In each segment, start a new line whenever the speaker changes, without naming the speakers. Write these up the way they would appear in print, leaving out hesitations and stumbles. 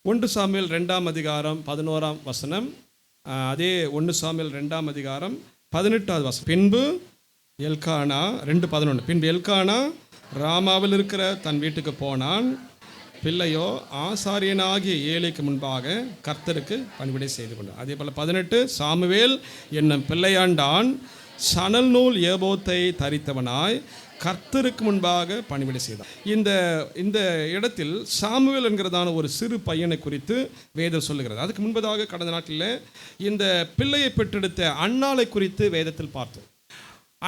1 Samuel 2ஆம் அதிகாரம் 11ஆம் வசனம். அதே 1 சாமுவேல் 2ஆம் அதிகாரம் 18வது வசனம். பின்பு எல்கானா 2:11. பின்பு எல்கானா ராமாவில் இருக்கிற தன் வீட்டுக்கு போனான். பிள்ளையோ ஆசாரியனாகிய ஏலிக்கு முன்பாக கர்த்தருக்கு பணிவிடை செய்து கொண்டான். அதே போல் 18 சாமுவேல் என்னும் பிள்ளையாண்டான் சணல் நூல் ஏபோத்தை தரித்தவனாய் கர்த்தருக்கு முன்பாக பணிவிடை செய்தான். இந்த இடத்தில் சாமுவேல் என்கிறதான ஒரு சிறு பையனை குறித்து வேதம் சொல்லுகிறது. அதுக்கு முன்பதாக கடந்த நாட்டில் இந்த பிள்ளையை பெற்றெடுத்த அன்னாளை குறித்து வேதத்தில் பார்த்தோம்.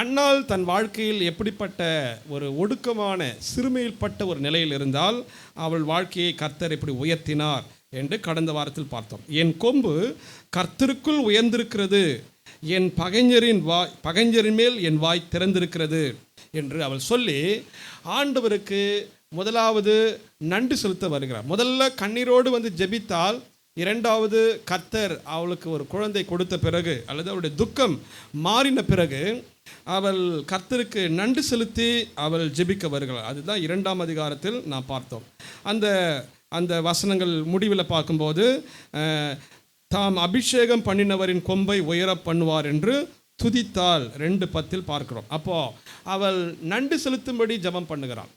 அன்னாள் தன் வாழ்க்கையில் எப்படிப்பட்ட ஒரு ஒடுக்கமான சிறுமையில்பட்ட ஒரு நிலையில் இருந்தால் அவள் வாழ்க்கையை கர்த்தர் எப்படி உயர்த்தினார் என்று கடந்த வாரத்தில் பார்த்தோம். என் கொம்பு கர்த்தருக்குள் உயர்ந்திருக்கிறது, என் பகைஞரின் மேல் என் வாய் திறந்திருக்கிறது என்று அவள் சொல்லி ஆண்டவருக்கு முதலாவது நன்றி செலுத்த வருகிறார். முதல்ல கண்ணீரோடு வந்து ஜெபித்தால், இரண்டாவது கர்த்தர் அவளுக்கு ஒரு குழந்தை கொடுத்த பிறகு அல்லது அவளுடைய துக்கம் மாறின பிறகு அவள் கர்த்தருக்கு நன்றி செலுத்தி அவள் ஜெபிக்க வருகிறாள். அதுதான் 2ஆம் அதிகாரத்தில் நாம் பார்த்தோம். அந்த வசனங்கள் முடிவில் பார்க்கும்போது தாம் அபிஷேகம் பண்ணினவரின் கொம்பை உயர பண்ணுவார் என்று துதித்தால் 2:10 பார்க்கிறோம். அப்போ அவள் நன்றி செலுத்தும்படி ஜெபம் பண்ணுகிறாள்.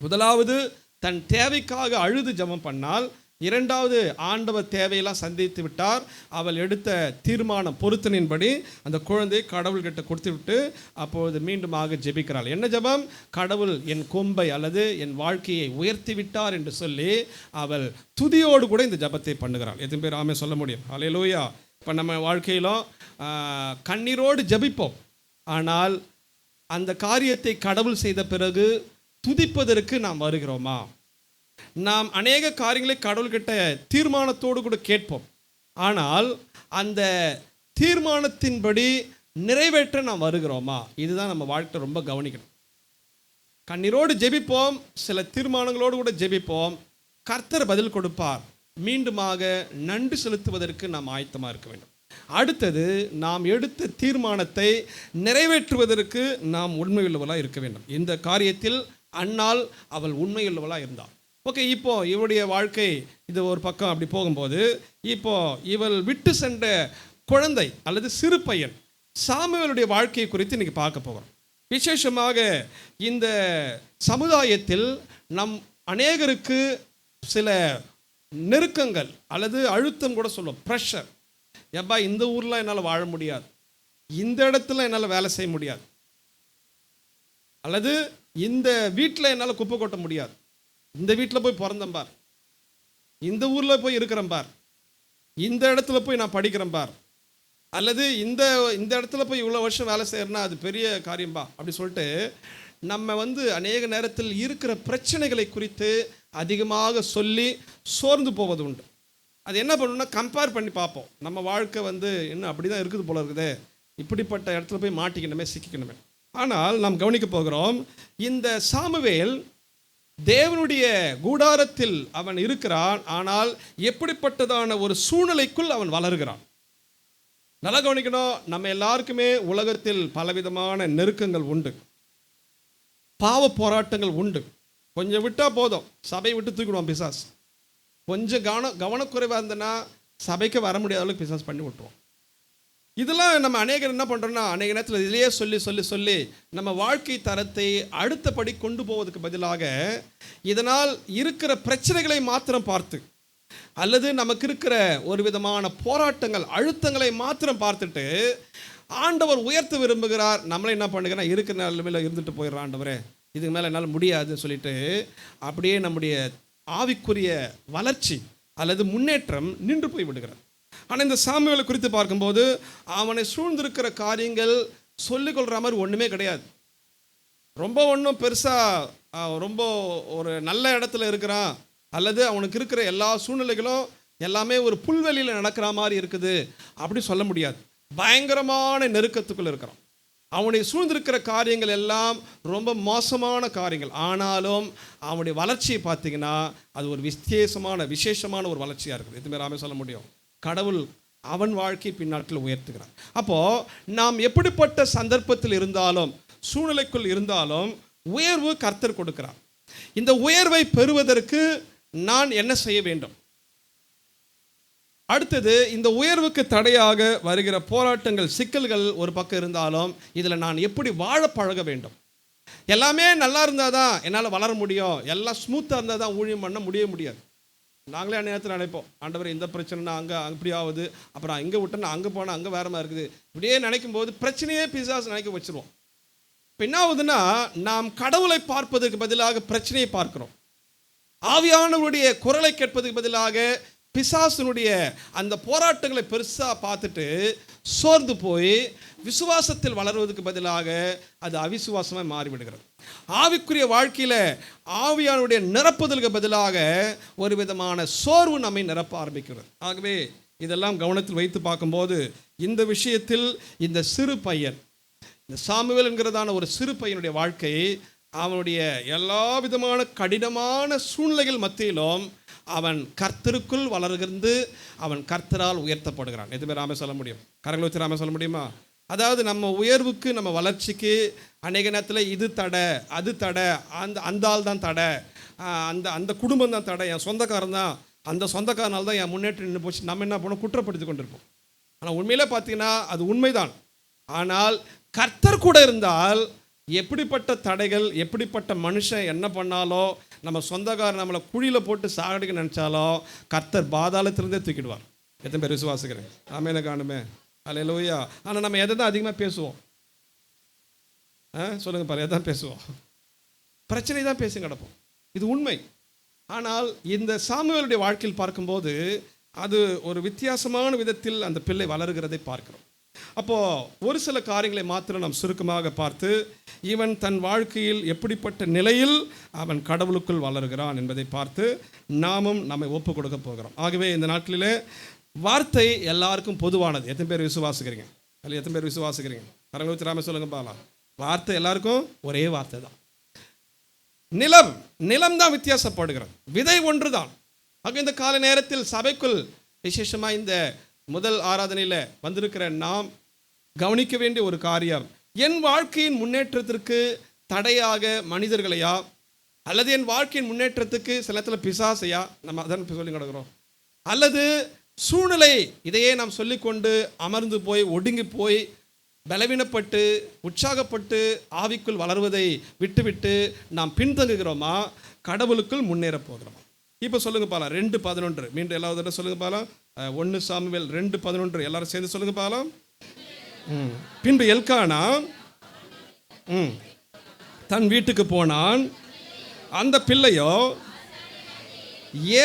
முதலாவது தன் தேவைக்காக அழுது ஜெபம் பண்ணால், இரண்டாவது ஆண்டவர் தேவையெல்லாம் சந்தித்து விட்டார். அவள் எடுத்த தீர்மானம் பொருத்தனின்படி அந்த குழந்தையை கடவுள்கிட்ட கொடுத்து விட்டு அப்பொழுது மீண்டுமாக ஜெபிக்கிறாள். என்ன ஜெபம்? கடவுள் என் கொம்பை அல்லது என் வாழ்க்கையை உயர்த்தி விட்டார் என்று சொல்லி அவள் துதியோடு கூட இந்த ஜெபத்தை பண்ணுகிறாள். எத்தனை பேர் ஆமே சொல்ல முடியும்? அல்லேலூயா. இப்போ நம்ம வாழ்க்கையிலும் கண்ணீரோடு ஜெபிப்போம், ஆனால் அந்த காரியத்தை கடவுள் செய்த பிறகு துதிப்பதற்கு நாம் வருகிறோமா? நாம் அநேக காரியங்களை கடவுள்கிட்ட தீர்மானத்தோடு கூட கேட்போம், ஆனால் அந்த தீர்மானத்தின்படி நிறைவேற்ற நாம் வருகிறோமா? இதுதான் நம்ம வாழ்க்கை ரொம்ப கவனிக்கணும். கண்ணீரோடு ஜெபிப்போம், சில தீர்மானங்களோடு கூட ஜெபிப்போம், கர்த்தர் பதில் கொடுப்பார். மீண்டுமாக நன்றி செலுத்துவதற்கு நாம் ஆயத்தமாக இருக்க வேண்டும். அடுத்தது, நாம் எடுத்த தீர்மானத்தை நிறைவேற்றுவதற்கு நாம் உண்மையுள்ளவளாக இருக்க வேண்டும். இந்த காரியத்தில் அன்னாள் அவள் உண்மையுள்ளவளாக இருந்தாள். ஓகே, இப்போ இவளுடைய வாழ்க்கை இது ஒரு பக்கம் அப்படி போகும்போது, இப்போ இவள் விட்டு சென்ற குழந்தை அல்லது சிறு பையன் சாமுவேலுடைய வாழ்க்கையை குறித்து இன்னைக்கு பார்க்க போகிறோம். விசேஷமாக இந்த சமுதாயத்தில் நம் அநேகருக்கு சில நெருக்கங்கள் அல்லது அழுத்தம் கூட சொல்லுவோம், ப்ரெஷர். எப்பா இந்த ஊரில் என்னால் வாழ முடியாது, இந்த இடத்துல என்னால் வேலை செய்ய முடியாது, அல்லது இந்த வீட்டில் என்னால் குப்பை கொட்ட முடியாது, இந்த வீட்டில் போய் பிறந்தேன் பார், இந்த ஊரில் போய் இருக்கிறேன் பார், இந்த இடத்துல போய் நான் படிக்கிறேன் பார், அல்லது இந்த இடத்துல போய் இவ்வளோ வருஷம் வேலை செய்கிறேன்னா அது பெரிய காரியம்பா அப்படி சொல்லிட்டு நம்ம அநேக நேரத்தில் இருக்கிற பிரச்சனைகளை குறித்து அதிகமாக சொல்லி சோர்ந்து போவது உண்டு. அது என்ன பண்ணணும்னா கம்பேர் பண்ணி பார்ப்போம். நம்ம வாழ்க்கை இன்னும் அப்படி தான் இருக்குது போல இருக்குது, இப்படிப்பட்ட இடத்துல போய் மாட்டிக்கணுமே, சிக்கிக்கணுமே. ஆனால் நாம் கவனிக்க போகிறோம், இந்த சாமுவேல் தேவனுடைய கூடாரத்தில் அவன் இருக்கிறான், ஆனால் எப்படிப்பட்டதான ஒரு சூழ்நிலைக்குள் அவன் வளர்கிறான். நல்லா கவனிக்கணும். நம்ம எல்லாருக்குமே உலகத்தில் பலவிதமான நெருக்கங்கள் உண்டு, பாவ போராட்டங்கள் உண்டு. கொஞ்சம் விட்டால் போதும், சபையை விட்டு தூக்கிடுவான் பிசாஸ். கொஞ்சம் கவனக்குறைவாக இருந்தனா சபைக்கு வர முடியாத அளவுக்கு பிசாஸ் பண்ணி விட்டுருவோம். இதெல்லாம் நம்ம அநேகர் என்ன பண்ணுறோன்னா, அநேக நேரத்தில் இதிலேயே சொல்லி சொல்லி சொல்லி நம்ம வாழ்க்கை தரத்தை அடுத்தபடி கொண்டு போவதற்கு பதிலாக இதனால் இருக்கிற பிரச்சனைகளை மாத்திரம் பார்த்து, அல்லது நமக்கு இருக்கிற ஒரு விதமான போராட்டங்கள் அழுத்தங்களை மாத்திரம் பார்த்துட்டு ஆண்டவர் உயர்த்த விரும்புகிறார். நம்மளை என்ன பண்ணுகிறோன்னா, இருக்கிற நிலைமையில் இருந்துட்டு போயிடுற ஆண்டவரே, இதுக்கு மேலே என்னால் முடியாதுன்னு சொல்லிட்டு அப்படியே நம்முடைய ஆவிக்குரிய வளர்ச்சி அல்லது முன்னேற்றம் நின்று போய் விடுகிறார். ஆனால் இந்த சாமுவேலை குறித்து பார்க்கும்போது அவனை சூழ்ந்திருக்கிற காரியங்கள் சொல்லிக்கொள்கிற மாதிரி ஒன்றுமே கிடையாது. ரொம்ப ஒன்றும் பெருசாக ரொம்ப ஒரு நல்ல இடத்துல இருக்கிறான், அல்லது அவனுக்கு இருக்கிற எல்லா சூழ்நிலைகளும் எல்லாமே ஒரு புல்வெளியில் நடக்கிற மாதிரி இருக்குது அப்படி சொல்ல முடியாது. பயங்கரமான நெருக்கத்துக்குள் இருக்கிறான். அவனுடைய சூழ்ந்திருக்கிற காரியங்கள் எல்லாம் ரொம்ப மோசமான காரியங்கள். ஆனாலும் அவனுடைய வளர்ச்சியை பார்த்தீங்கன்னா அது ஒரு விசேஷமான ஒரு வளர்ச்சியாக இருக்குது. இதுமாரி நாம சொல்ல முடியும். கடவுள் அவன் வாழ்க்கை பின்னாட்கள் உயர்த்துகிறான். அப்போது நாம் எப்படிப்பட்ட சந்தர்ப்பத்தில் இருந்தாலும் சூழ்நிலைக்குள் இருந்தாலும் உயர்வு கர்த்தர் கொடுக்கிறார். இந்த உயர்வை பெறுவதற்கு நான் என்ன செய்ய வேண்டும்? அடுத்தது, இந்த உயர்வுக்கு தடையாக வருகிற போராட்டங்கள், சிக்கல்கள் ஒரு பக்கம் இருந்தாலும் இதில் நான் எப்படி வாழ பழக வேண்டும். எல்லாமே நல்லா இருந்தால் தான் என்னால் வளர முடியும், எல்லாம் ஸ்மூத்தாக இருந்தால் தான் ஊழியம் பண்ண முடியாது. நாங்களே நேரத்தில் நினைப்போம், ஆண்டவர் இந்த பிரச்சனைனா அங்கே அப்படி ஆகுது, அப்புறம் இங்கே விட்டோன்னா அங்கே போனால் அங்கே வேற மாதிரி இருக்குது. இப்படியே நினைக்கும் போது பிரச்சனையே பிசாசு நினைக்க வச்சுருவோம். இப்போ என்ன ஆகுதுன்னா, நாம் கடவுளை பார்ப்பதற்கு பதிலாக பிரச்சனையை பார்க்கிறோம். ஆவியானவருடைய குரலை கேட்பதற்கு பதிலாக பிசாசினுடைய அந்த போராட்டங்களை பெருசாக பார்த்துட்டு சோர்ந்து போய் விசுவாசத்தில் வளர்வதற்கு பதிலாக அது அவிசுவாசமாக மாறிவிடுகிறது. ஆவிக்குரிய வாழ்க்கையில் ஆவியானுடைய நிரப்புதலுக்கு பதிலாக ஒரு விதமான சோர்வு நம்மை நிரப்ப ஆரம்பிக்கிறது. ஆகவே இதெல்லாம் கவனத்தில் வைத்து பார்க்கும்போது இந்த விஷயத்தில் இந்த சிறு பையன், இந்த சாமுவேல் என்கிறதான ஒரு சிறு பையனுடைய வாழ்க்கை, அவனுடைய எல்லா விதமான கடினமான சூழ்நிலைகள் மத்தியிலும் அவன் கர்த்தருக்குள் வளர்கிருந்து அவன் கர்த்தரால் உயர்த்தப்படுகிறான். எது பேர் ராம சொல்ல முடியும்? கரங்களை வச்சு ராம சொல்ல முடியுமா? அதாவது நம்ம உயர்வுக்கு, நம்ம வளர்ச்சிக்கு அநேக நேரத்தில் இது தடை, அது தடை, அந்த ஆள் தான் தடை, அந்த குடும்பம் தான் தடை, என் சொந்தக்காரன் தான், அந்த சொந்தக்காரனால் தான் என் முன்னேற்றம் நின்று போச்சு, நம்ம என்ன பண்ணோம், குற்றப்படுத்தி கொண்டிருப்போம். ஆனால் உண்மையிலே பார்த்தீங்கன்னா அது உண்மைதான். ஆனால் கர்த்தர் கூட இருந்தால் எப்படிப்பட்ட தடைகள், எப்படிப்பட்ட மனுஷன் என்ன பண்ணாலோ, நம்ம சொந்தக்காரர் நம்மளை குழியில் போட்டு சாகடிக்க நினச்சாலோ கர்த்தர் பாதாளத்திலிருந்தே தூக்கிடுவார். எத்தனை பேர் விசுவாசிக்கிறேன்? ஆமேன காணுமே, அல்லேலூயா. ஆனால் நம்ம எதை தான் அதிகமாக பேசுவோம்? சொல்லுங்கள் பாரு, எதை தான் பேசுவோம்? பிரச்சனை தான் பேசி கிடப்போம். இது உண்மை. ஆனால் இந்த சாமுவேலுடைய வாழ்க்கையில் பார்க்கும்போது அது ஒரு வித்தியாசமான விதத்தில் அந்த பிள்ளை வளருகிறதை பார்க்கிறோம். அப்போது ஒரு சில காரியங்களை மாத்திரம் நாம் சுருக்கமாக பார்த்து, இவன் தன் வாழ்க்கையில் எப்படிப்பட்ட நிலையில் அவன் கடவுளுக்குள் வளர்கிறான் என்பதை பார்த்து நாமும் நம்மை ஒப்பு கொடுக்க போகிறோம். ஆகவே இந்த நாட்களிலே வார்த்தை எல்லாருக்கும் பொதுவானது. எத்தனை பேர் விசுவாசிக்கிறீங்க? அல்ல, எத்தனை பேர் விசுவாசிக்கிறீங்க? கரங்களை வச்சு ராம சொல்லுங்க பாலாம். வார்த்தை எல்லாருக்கும் ஒரே வார்த்தை தான். நிலம் தான் வித்தியாசப்படுகிறது, விதை ஒன்று தான். ஆக இந்த கால நேரத்தில் சபைக்குள் விசேஷமாக இந்த முதல் ஆராதனையில் வந்திருக்கிற நாம் கவனிக்க வேண்டிய ஒரு காரியம், என் வாழ்க்கையின் முன்னேற்றத்திற்கு தடையாக மனிதர்களையா, அல்லது என் வாழ்க்கையின் முன்னேற்றத்துக்கு சில இடத்துல பிசாசையா, நம்ம அதான் சொல்லி கிடக்கிறோம், அல்லது சூழ்நிலை, இதையே நாம் சொல்லிக்கொண்டு அமர்ந்து போய் ஒடுங்கி போய் பலவீனப்பட்டு உற்சாகப்பட்டு ஆவிக்குள் வளர்வதை விட்டுவிட்டு நாம் பின்தங்குகிறோமா, கடவுளுக்குள் முன்னேற போகிறோமா? இப்போ சொல்லுங்க பாலாம், 2:11 மீண்டும் எல்லாரும் சொல்லுங்க பாலாம். 1 சாமுவேல் 2:11 எல்லாரும் சேர்ந்து சொல்லுங்க பாலாம். பின்பு எல்கானா தன் வீட்டுக்கு போனான். அந்த பிள்ளையோ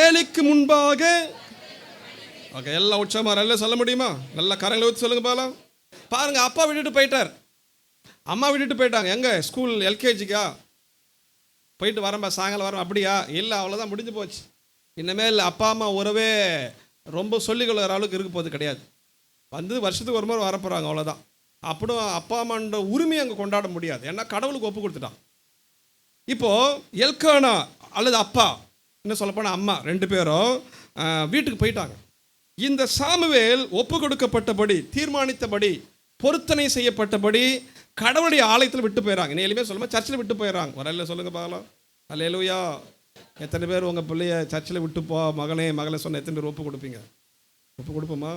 ஏலிக்கு முன்பாக, ஓகே, எல்லாம் உற்சாகமா நல்லா சொல்ல முடியுமா? நல்லா கரங்களை ஊற்றி சொல்லுங்க பாலாம். பாருங்க, அப்பா விட்டுட்டு போயிட்டார், அம்மா விட்டுட்டு போயிட்டாங்க. எங்க ஸ்கூல் எல்கேஜிக்கா போயிட்டு வரம்பா, சாயங்காலம் வரோம், அப்படியா? இல்லை, அவ்வளோதான், முடிஞ்சு போச்சு. இனிமேல் அப்பா அம்மா உறவே ரொம்ப சொல்லிக்கொள்கிற அளவுக்கு இருக்க போது கிடையாது. வந்து வருஷத்துக்கு ஒரு முறை வரப்போகிறாங்க, அவ்வளோதான். அப்படியும் அப்பா அம்மான்ற உரிமையை அங்கே கொண்டாட முடியாது, ஏன்னா கடவுளுக்கு ஒப்பு கொடுத்துட்டான். இப்போது எல்கானா அல்லது அப்பா, இன்னும் சொல்லப்போனால் அம்மா, 2 பேரும் வீட்டுக்கு போயிட்டாங்க. இந்த சாமுவேல் ஒப்பு கொடுக்கப்பட்டபடி, தீர்மானித்தபடி, பொருத்தனை செய்யப்பட்டபடி கடவுளுடைய ஆலயத்தில் விட்டு போயிடறாங்க. இன்னும் எளிமையாக சொல்லுமா, சர்ச்சில் விட்டு போயிடறாங்க. ஒரு அல்ல சொல்லுங்க பார்க்கலாம். அல்லேலூயா. எத்தனை பேர் உங்கள் பிள்ளைய சர்ச்சில் விட்டு போ மகனே மகளை சொன்ன எத்தனை பேர் ஒப்பு கொடுப்பீங்க? ஒப்பு கொடுப்போமா?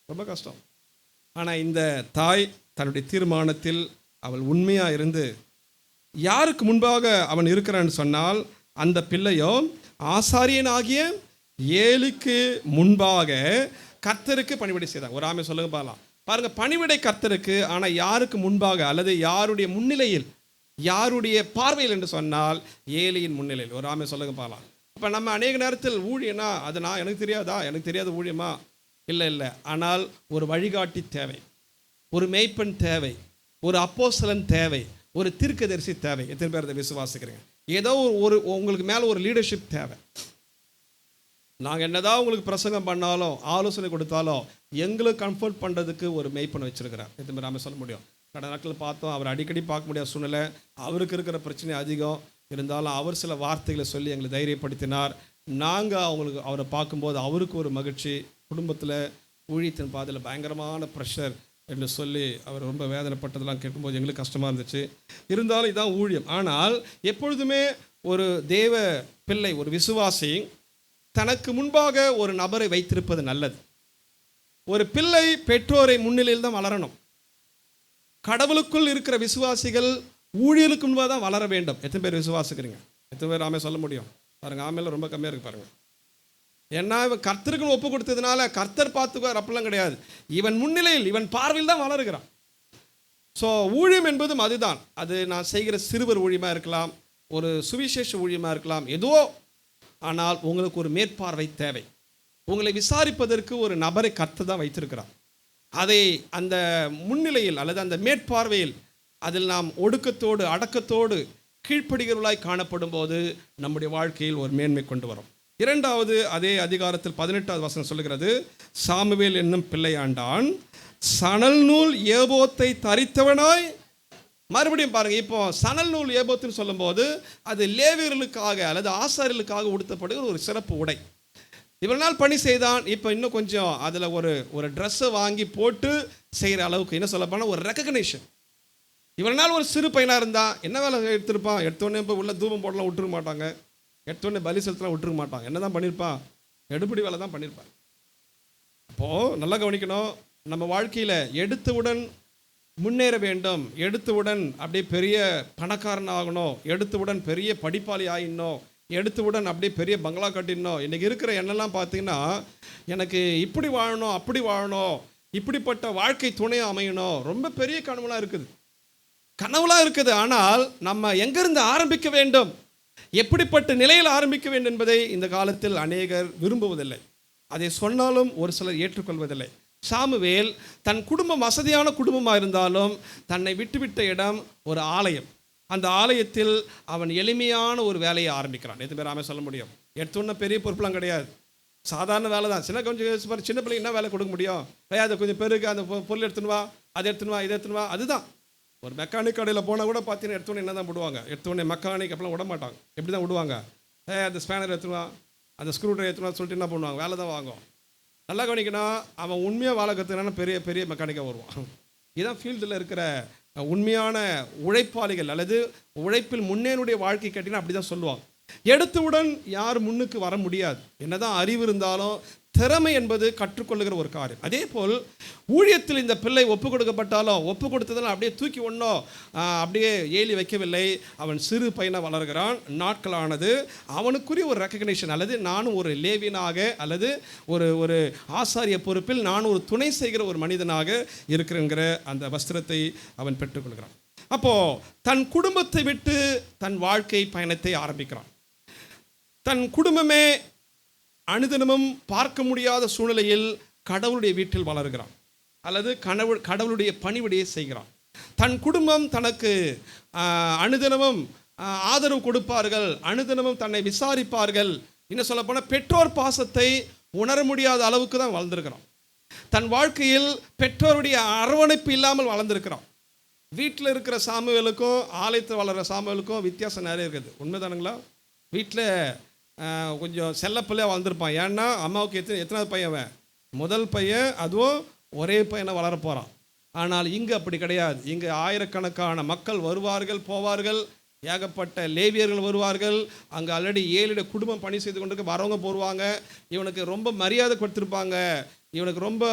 ரொம்ப கஷ்டம். ஆனால் இந்த தாய் தன்னுடைய தீர்மானத்தில் அவள் உண்மையாக இருந்து, யாருக்கு முன்பாக அவன் இருக்கிறான்னு சொன்னால், அந்த பிள்ளையோ ஆசாரியனாகிய ஏலிக்கு முன்பாக கர்த்தருக்கு பணிவிடை செய்தாங்க. ஒரு ஆமை சொல்லுங்க பாலாம். பாருங்க, பணிவிடை கர்த்தருக்கு. ஆனால் யாருக்கு முன்பாக, அல்லது யாருடைய முன்னிலையில், யாருடைய பார்வையில் என்று சொன்னால் ஏலியின் முன்னிலையில். ஒரு ஆமை சொல்லுங்க பாலாம். அப்போ நம்ம அநேக நேரத்தில் ஊழியனா, அது நான் எனக்கு தெரியாதா, எனக்கு தெரியாத ஊழியமா? இல்லை. ஆனால் ஒரு வழிகாட்டி தேவை, ஒரு மேய்ப்பன் தேவை, ஒரு அப்போஸ்தலன் தேவை, ஒரு தீர்க்கதரிசி தேவை. எத்தனை பேர் அதை விசுவாசிக்கிறீங்க? ஏதோ ஒரு உங்களுக்கு மேலே ஒரு லீடர்ஷிப் தேவை. நாங்கள் என்னதான் உங்களுக்கு பிரசங்கம் பண்ணாலும், ஆலோசனை கொடுத்தாலும், எங்களுக்கு கம்ஃபர்ட் பண்ணுறதுக்கு ஒரு மெய்ப்பனை வச்சுருக்கிறார். எத்தனை பேர் நாம சொல்ல முடியும்? கடந்த நாட்கள் பார்த்தோம், அவர் அடிக்கடி பார்க்க முடியாத சூழ்நிலை, அவருக்கு இருக்கிற பிரச்சனை அதிகம் இருந்தாலும் அவர் சில வார்த்தைகளை சொல்லி எங்களை தைரியப்படுத்தினார். நாங்கள் அவரை பார்க்கும்போது அவருக்கு ஒரு மகிழ்ச்சி, குடும்பத்தில் ஊழியத்தின் பாதையில் பயங்கரமான ப்ரெஷர் என்று சொல்லி அவர் ரொம்ப வேதனைப்பட்டதெல்லாம் கேட்கும்போது எங்களுக்கு கஷ்டமாக இருந்துச்சு. இருந்தாலும் இதுதான் ஊழியம். ஆனால் எப்பொழுதுமே ஒரு தேவ பிள்ளை, ஒரு விசுவாசி தனக்கு முன்பாக ஒரு நபரை வைத்திருப்பது நல்லது. ஒரு பிள்ளை பெற்றோரை முன்னிலையில் தான் வளரணும். கடவுளுக்குள் இருக்கிற விசுவாசிகள் ஊழியருக்கு முன்பாக தான் வளர வேண்டும். எத்தனை பேர் விசுவாசிக்கிறீங்க? எத்தனை பேர் ஆமே சொல்ல முடியும்? பாருங்கள், ஆமையில் ரொம்ப கம்மியாக இருக்கு பாருங்கள். ஏன்னா இவன் கர்த்தருக்குன்னு ஒப்பு கொடுத்ததுனால கர்த்தர் பார்த்துக்குவார் அப்படிலாம் கிடையாது. இவன் முன்னிலையில், இவன் பார்வையில் தான் வளருகிறான். ஸோ ஊழியம் என்பதும் அதுதான். அது நான் செய்கிற சிறுவர் ஊழியமாக இருக்கலாம், ஒரு சுவிசேஷ ஊழியமாக இருக்கலாம், ஏதோ. ஆனால் உங்களுக்கு ஒரு மேற்பார்வை தேவை. உங்களை விசாரிப்பதற்கு ஒரு நபரை கர்த்தர் தான் வைத்திருக்கிறார். அதை அந்த முன்னிலையில் அல்லது அந்த மேற்பார்வையில் அதில் நாம் ஒடுக்கத்தோடு அடக்கத்தோடு கீழ்ப்படுகிறவர்களாய் காணப்படும் போது நம்முடைய வாழ்க்கையில் ஒரு மேன்மை கொண்டு வரும். இரண்டாவது, அதே அதிகாரத்தில் 18வது வசனம் சொல்லுகிறது, சாமுவேல் என்னும் பிள்ளையாண்டான் சணல் நூல் ஏபோத்தை தரித்தவனாய். மறுபடியும் பாருங்க, இப்போ சணல் நூல் ஏபோத்துன்னு சொல்லும்போது அது லேவியர்களுக்காக அல்லது ஆசாரியர்களுக்காக உடுத்தப்படுகிற ஒரு சிறப்பு உடை. இவ்வளவு நாள் பணி செய்தான், இப்போ இன்னும் கொஞ்சம் அதில் ஒரு ட்ரெஸ்ஸை வாங்கி போட்டு செய்கிற அளவுக்கு என்ன சொல்ல போனால் ஒரு ரெக்கக்னேஷன். இவ்வளவு நாள் ஒரு சிறு பையனாக இருந்தால் என்ன வேலை எடுத்திருப்பான்? எடுத்தோடனே இப்போ உள்ள தூபம் போடலாம் விட்டுருக்க மாட்டாங்க, எடுத்தோடனே பலி செலுத்தலாம் விட்டுருக்க மாட்டாங்க. என்ன தான் பண்ணியிருப்பான்? எடுபடி வேலை தான் பண்ணியிருப்பான். அப்போது நல்லா கவனிக்கணும், நம்ம வாழ்க்கையில் எடுத்தவுடன் முன்னேற வேண்டும், எடுத்தவுடன் அப்படியே பெரிய பணக்காரன் ஆகணும், எடுத்தவுடன் பெரிய படிப்பாளி ஆகிடணும், எடுத்தவுடன் அப்படியே பெரிய பங்களா கட்டிடணும். இன்றைக்கி இருக்கிற எண்ணெல்லாம் பார்த்தீங்கன்னா, எனக்கு இப்படி வாழணும், அப்படி வாழணும், இப்படிப்பட்ட வாழ்க்கை துணையாக அமையணும், ரொம்ப பெரிய கனவுலாம் இருக்குது, கனவுலாம் இருக்குது. ஆனால் நம்ம எங்கிருந்து ஆரம்பிக்க வேண்டும், எப்படிப்பட்ட நிலையில் ஆரம்பிக்க வேண்டும் என்பதை இந்த காலத்தில் அநேகர் விரும்புவதில்லை. அதை சொன்னாலும் ஒரு சிலர் ஏற்றுக்கொள்வதில்லை. சாமுவேல் தன் குடும்பம் வசதியான குடும்பமாக இருந்தாலும் தன்னை விட்டுவிட்ட இடம் ஒரு ஆலயம். அந்த ஆலயத்தில் அவன் எளிமையான ஒரு வேலையை ஆரம்பிக்கிறான். எத்தனை பேர் ஆமே சொல்ல முடியும்? எடுத்தோன்னா பெரிய பொறுப்புலாம் கிடையாது, சாதாரண வேலை தான். கொஞ்சம் சின்ன பிள்ளைங்க என்ன வேலை கொடுக்க முடியும்? அதை கொஞ்சம் பெருக்கு, அந்த பொருள் எடுத்துன்னு வா, அதை எடுத்துன்னு வா, இதை எடுத்துன்னு வா, அதுதான். ஒரு மெக்கானிக் கடையில் போனால் கூட பார்த்தீங்கன்னா எடுத்தோடனே என்ன தான் விடுவாங்க? எடுத்தோடனே மெக்கானிக் அப்பெல்லாம் விட மாட்டாங்க. எப்படி தான் விடுவாங்க? அந்த ஸ்பேனர் எடுத்துவா, அந்த ஸ்க்ரூ ட்ரைவர் எடுத்துவா சொல்லிட்டு என்ன பண்ணுவாங்க? வேலை தான் வாங்குவோம். நல்லா கவனிக்கணும், அவன் உண்மையாக வேலை கற்றுக்கிறான்னா பெரிய பெரிய மெக்கானிக்காக வருவான். இதுதான் ஃபீல்டில் இருக்கிற உண்மையான உழைப்பாளிகள் அல்லது உழைப்பில் முன்னேனுடைய வாழ்க்கை கேட்டிங்கன்னா அப்படி தான் சொல்லுவாங்க. எடுத்தவுடன் யார் முன்னுக்கு வர முடியாது. என்னதான் அறிவு இருந்தாலும் திறமை என்பது கற்றுக்கொள்ளுகிற ஒரு காரியம். அதே போல் ஊழியத்தில் இந்த பிள்ளை ஒப்பு கொடுக்கப்பட்டாலும் ஒப்பு கொடுத்ததெல்லாம் அப்படியே தூக்கி ஒன்றும் அப்படியே ஏலி வைக்கவில்லை. அவன் சிறு பையனாக வளர்கிறான். நாட்களானது அவனுக்குரிய ஒரு ரெக்கக்னேஷன், அல்லது நானும் ஒரு லேவியனாக அல்லது ஒரு ஆசாரிய பொறுப்பில் நான் ஒரு துணை செய்கிற ஒரு மனிதனாக இருக்கிறேங்கிற அந்த வஸ்திரத்தை அவன் பெற்றுக்கொள்கிறான். அப்போது தன் குடும்பத்தை விட்டு தன் வாழ்க்கை பயணத்தை ஆரம்பிக்கிறான். தன் குடும்பமே அனுதினமும் பார்க்க முடியாத சூழ்நிலையில் கடவுளுடைய வீட்டில் வளர்கிறான் அல்லது கடவுளுடைய பணிவிடையை செய்கிறான். தன் குடும்பம் தனக்கு அனுதினமும் ஆதரவு கொடுப்பார்கள், அனுதினமும் தன்னை விசாரிப்பார்கள். இன்னும் சொல்லப்போனால் பெற்றோர் பாசத்தை உணர முடியாத அளவுக்கு தான் வளர்ந்துருக்கிறான். தன் வாழ்க்கையில் பெற்றோருடைய அரவணைப்பு இல்லாமல் வளர்ந்துருக்கிறான். வீட்டில் இருக்கிற சாமுவேலுக்கும் ஆலயத்தில் வளர்கிற சாமுவேலுக்கும் வித்தியாசம் நிறைய இருக்குது. உண்மைதானுங்களா? வீட்டில் கொஞ்சம் செல்லப்பிள்ளையாக வளர்ந்துருப்பான். ஏன்னா அம்மாவுக்கு எத்தனாவது பையன்? அவன் முதல் பையன், அதுவும் ஒரே பையனை வளர போகிறான். ஆனால் இங்கே அப்படி கிடையாது. இங்கே ஆயிரக்கணக்கான மக்கள் வருவார்கள், போவார்கள், ஏகப்பட்ட லேவியர்கள் வருவார்கள். அங்கே ஆல்ரெடி 7 குடும்பம் பணி செய்து கொண்டிருக்க வரவங்க போடுவாங்க. இவனுக்கு ரொம்ப மரியாதை கொடுத்துருப்பாங்க, இவனுக்கு ரொம்ப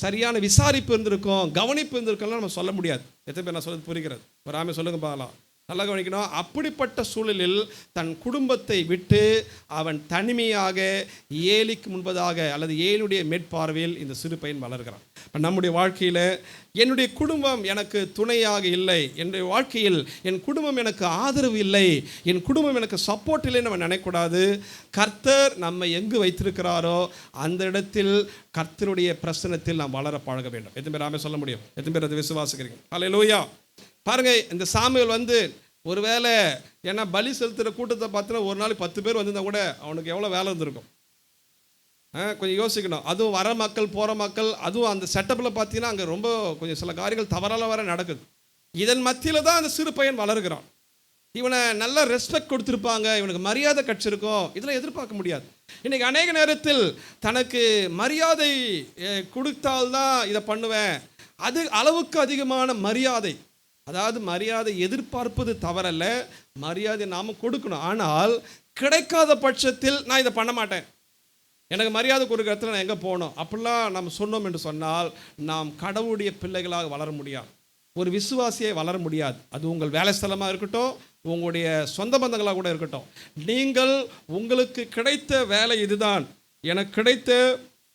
சரியான விசாரிப்பு இருந்திருக்கும், கவனிப்பு இருந்திருக்கும்லாம் நம்ம சொல்ல முடியாது. எத்தனை பேர் நான் சொல்றது புரிகிறது? ஒரு ஆமே சொல்லுங்க பார்க்கலாம். நல்லா கவனிக்கணும். அப்படிப்பட்ட சூழலில் தன் குடும்பத்தை விட்டு அவன் தனிமையாக ஏலிக்கு முன்பதாக அல்லது ஏலியுடைய மேற்பார்வையில் இந்த சிறு பையன் வளர்கிறான். இப்போ நம்முடைய வாழ்க்கையில் என்னுடைய குடும்பம் எனக்கு துணையாக இல்லை, என்னுடைய வாழ்க்கையில் என் குடும்பம் எனக்கு ஆதரவு இல்லை, என் குடும்பம் எனக்கு சப்போர்ட் இல்லைன்னு நம்ம நினைக்கக்கூடாது. கர்த்தர் நம்ம எங்கு வைத்திருக்கிறாரோ அந்த இடத்தில் கர்த்தருடைய பிரசனத்தில் நாம் வளர பழக வேண்டும். எத்தனை பேர் ஆமே சொல்ல முடியும்? எத்தனை பேர் அதை விசுவாசிக்கிறீங்க? ஹல்லேலூயா. பாருங்க, இந்த சாமுவேல் ஒருவேளை ஏன்னா பலி செலுத்துகிற கூட்டத்தை பார்த்தீங்கன்னா ஒரு நாளைக்கு 10 பேர் வந்திருந்தா கூட அவனுக்கு எவ்வளோ வேலை இருந்திருக்கும். கொஞ்சம் யோசிக்கணும். அதுவும் வர மக்கள் போகிற மக்கள், அதுவும் அந்த செட்டப்பில் பார்த்தீங்கன்னா அங்கே ரொம்ப கொஞ்சம் சில காரியங்கள் தவறால வர நடக்குது. இதன் மத்தியில் தான் அந்த சிறு பையன் வளர்கிறான். இவனை நல்லா ரெஸ்பெக்ட் கொடுத்துருப்பாங்க, இவனுக்கு மரியாதை கிடச்சிருக்கும், இதெல்லாம் எதிர்பார்க்க முடியாது. இன்றைக்கி அநேக நேரத்தில் தனக்கு மரியாதை கொடுத்தால்தான் இதை பண்ணுவேன், அது அளவுக்கு அதிகமான மரியாதை. அதாவது மரியாதை எதிர்பார்ப்பது தவறல்ல, மரியாதை நாம் கொடுக்கணும். ஆனால் கிடைக்காத பட்சத்தில் நான் இதை பண்ண மாட்டேன், எனக்கு மரியாதை கொடுக்குற இடத்துல நான் எங்கே போகணும் அப்படிலாம் நம்ம சொன்னோம் என்று சொன்னால் நாம் கடவுளுடைய பிள்ளைகளாக வளர முடியாது, ஒரு விசுவாசியை வளர முடியாது. அது உங்கள் வேலை ஸ்தலமாக இருக்கட்டும், உங்களுடைய சொந்த பந்தங்களாக கூட இருக்கட்டும். நீங்கள் உங்களுக்கு கிடைத்த வேலை இதுதான், எனக்கு கிடைத்த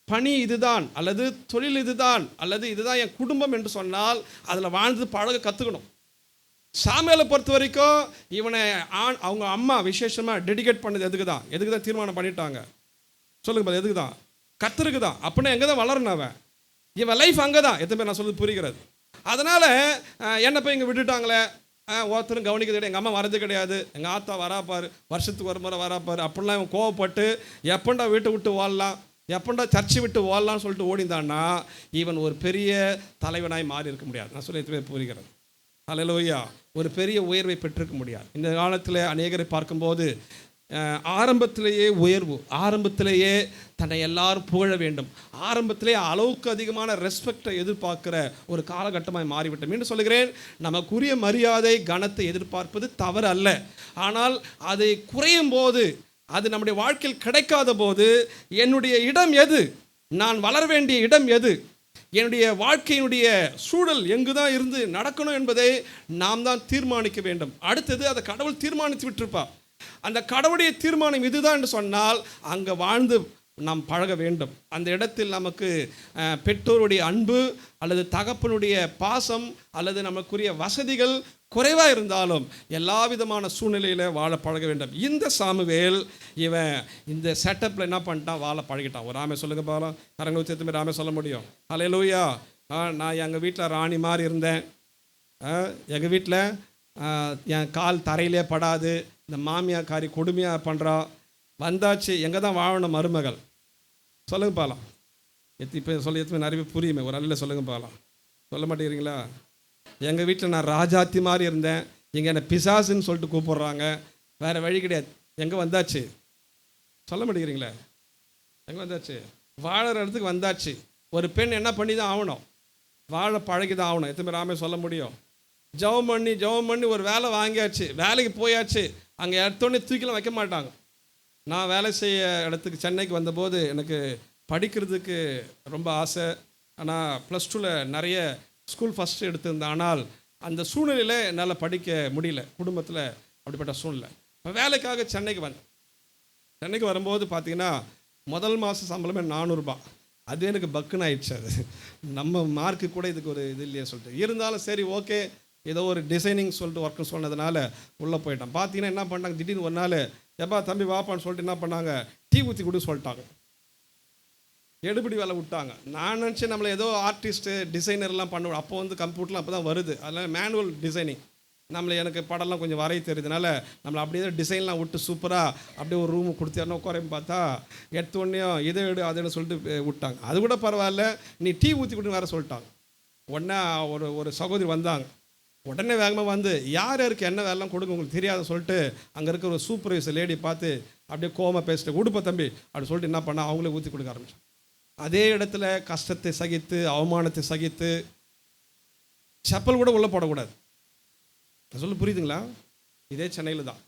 பணி இதுதான், அல்லது தொழில் இதுதான், அல்லது இதுதான் என் குடும்பம் என்று சொன்னால் அதில் வாழ்ந்து பழக கற்றுக்கணும். சாமுவேலை பொறுத்த வரைக்கும் இவனை அவங்க அம்மா விசேஷமாக டெடிகேட் பண்ணது எதுக்கு தான் தீர்மானம் பண்ணிட்டாங்க சொல்லுங்க பாரு, எதுக்கு தான்? கர்த்தருக்கு தான். அப்படின்னா எங்கே தான் வளரணும் அவன்? இவன் லைஃப் அங்கே தான். எத்தனை பேர் நான் சொல்லுது புரிகிறது? அதனால் என்னை போய் இங்கே விட்டுட்டாங்களே, ஒருத்தரும் கவனிக்கிறது, எங்கள் அம்மா வரது கிடையாது, எங்கள் ஆத்தா வராப்பார், வருஷத்துக்கு ஒரு முறை வராப்பார், அப்படிலாம் இவன் கோவப்பட்டு எப்பண்டா வீட்டை விட்டு ஓடலாம், எப்பண்டா சர்ச்சை விட்டு ஓடலான்னு சொல்லிட்டு ஓடிந்தான்னா இவன் ஒரு பெரிய தலைவனாய் மாறி இருக்க முடியாது. நான் சொல்லி எத்தனை பேர் புரிகிறது? அல்லேலூயா. ஒரு பெரிய உயர்வை பெற்றிருக்க முடியாது. இந்த காலத்தில் அநேகரை பார்க்கும்போது ஆரம்பத்திலேயே உயர்வு, ஆரம்பத்திலேயே தன்னை எல்லாரும் புகழ வேண்டும், ஆரம்பத்திலே அளவுக்கு அதிகமான ரெஸ்பெக்டை எதிர்பார்க்கிற ஒரு காலகட்டமாக மாறிவிட்டோம் என்று சொல்லுகிறேன். நமக்குரிய மரியாதை கனத்தை எதிர்பார்ப்பது தவறு அல்ல. ஆனால் அதை குறையும் போது, அது நம்முடைய வாழ்க்கையில் கிடைக்காத போது, என்னுடைய இடம் எது, நான் வளர வேண்டிய இடம் எது, என்னுடைய வாழ்க்கையினுடைய சூழல் எங்கு தான் இருந்து நடக்கணும் என்பதை நாம் தான் தீர்மானிக்க வேண்டும். அடுத்தது அதை கடவுள் தீர்மானித்து விட்டிருப்பார். அந்த கடவுளுடைய தீர்மானம் இதுதான் என்று சொன்னால் அங்கே வாழ்ந்து நாம் பழக வேண்டும். அந்த இடத்தில் நமக்கு பெற்றோருடைய அன்பு அல்லது தகப்பனுடைய பாசம் அல்லது நமக்குரிய வசதிகள் குறைவாக இருந்தாலும் எல்லா விதமான சூழ்நிலையில் வாழ பழக வேண்டும். இந்த சாமுவேல் இவன் இந்த செட்டப்பில் என்ன பண்ணிட்டான், வாழ பழகிட்டான். ஒரு ராமே சொல்லுங்க பாலாம், கரங்களை சேர்த்து மாதிரி ராமே சொல்ல முடியும். அல்லேலூயா. நான் எங்கள் வீட்டில் ராணி மாதிரி இருந்தேன். எங்கள் வீட்டில் என் கால் தரையிலே படாது, இந்த மாமியாக்காரி கொடுமையாக பண்ணுறா, வந்தாச்சு எங்கே தான் வாழணும் மருமகள். சொல்லுங்க பாலாம். இப்போ எத்தனை நிறைய புரியுமே, ஒரு நல்ல சொல்லுங்க பாலாம். சொல்ல மாட்டேங்கிறீங்களா? எங்கள் வீட்டில் நான் ராஜாத்தி மாதிரி இருந்தேன், இங்கே என்னை பிசாசுன்னு சொல்லிட்டு கூப்பிட்றாங்க, வேறு வழி கிடையாது. எங்கே வந்தாச்சு? சொல்ல மாட்டேங்கிறீங்களே? எங்கே வந்தாச்சு? வாழற இடத்துக்கு வந்தாச்சு. ஒரு பெண் என்ன பண்ணி தான் ஆகணும், வாழ பழகி தான் ஆகணும். எத்தனை ராமே சொல்ல முடியும்? ஜெபம் பண்ணி ஒரு வேலை வாங்கியாச்சு, வேலைக்கு போயாச்சு. அங்கே எடுத்தோடனே தூக்கிலாம் வைக்க மாட்டாங்க. நான் வேலை செய்ய இடத்துக்கு சென்னைக்கு வந்தபோது எனக்கு படிக்கிறதுக்கு ரொம்ப ஆசை. ஆனால் +2 நிறைய ஸ்கூல் ஃபஸ்ட்டு எடுத்திருந்தேன். ஆனால் அந்த சூழ்நிலையில் என்னால் படிக்க முடியல, குடும்பத்தில் அப்படிப்பட்ட சூழ்நிலை. இப்போ வேலைக்காக சென்னைக்கு வந்தேன். சென்னைக்கு வரும்போது பார்த்தீங்கன்னா முதல் மாதம் சம்பளமே 400 ரூபா. அது எனக்கு பக்குன்னு ஆயிடுச்சு. அது நம்ம மார்க்கு கூட இதுக்கு ஒரு இது இல்லையே சொல்லிட்டு, இருந்தாலும் சரி ஓகே ஏதோ ஒரு டிசைனிங் சொல்லிட்டு ஒர்க்கு சொன்னதுனால உள்ளே போயிட்டான். பார்த்தீங்கன்னா என்ன பண்ணாங்க, திடீர்னு ஒரு நாள் எப்பா தம்பி வாப்பான்னு சொல்லிட்டு என்ன பண்ணாங்க, டீ ஊற்றி கொடு சொல்லிட்டாங்க. எடுபடி வேலை விட்டாங்க. நான் நினச்சேன் நம்மளை ஏதோ ஆர்டிஸ்ட்டு டிசைனர்லாம் பண்ணுவோம். அப்போ வந்து கம்ப்யூட்டர்லாம் அப்போ தான் வருது, அதனால் மேனுவல் டிசைனிங். எனக்கு படம்லாம் கொஞ்சம் வரைய தெரியுதுனால நம்மளை அப்படியே டிசைன்லாம் விட்டு சூப்பராக அப்படியே ஒரு ரூமு கொடுத்தாருன்னு உட்காரையும் பார்த்தா எடுத்தோடனையும் இதை எடு அதுன்னு சொல்லிட்டு விட்டாங்க. அது கூட பரவாயில்ல, நீ டீ ஊற்றி கொடுன்னு வேறு சொல்லிட்டாங்க. உடனே ஒரு சகோதரி வந்தாங்க. உடனே வேகமாக வந்து யார் யாருக்கு என்ன வேலைலாம் கொடுங்க உங்களுக்கு தெரியாத சொல்லிட்டு அங்கே இருக்கிற ஒரு சூப்பர்வைசர் லேடி பார்த்து அப்படியே கோவமாக பேசிட்டு உடுப்ப தம்பி அப்படி சொல்லிட்டு என்ன பண்ணால் அவங்களே ஊற்றி கொடுக்க ஆரம்பிச்சாங்க. அதே இடத்துல கஷ்டத்தை சகித்து அவமானத்தை சகித்து செப்பல் கூட உள்ளே போடக்கூடாது. சொல்ல புரியுதுங்களா? இதே சென்னையில் தான்.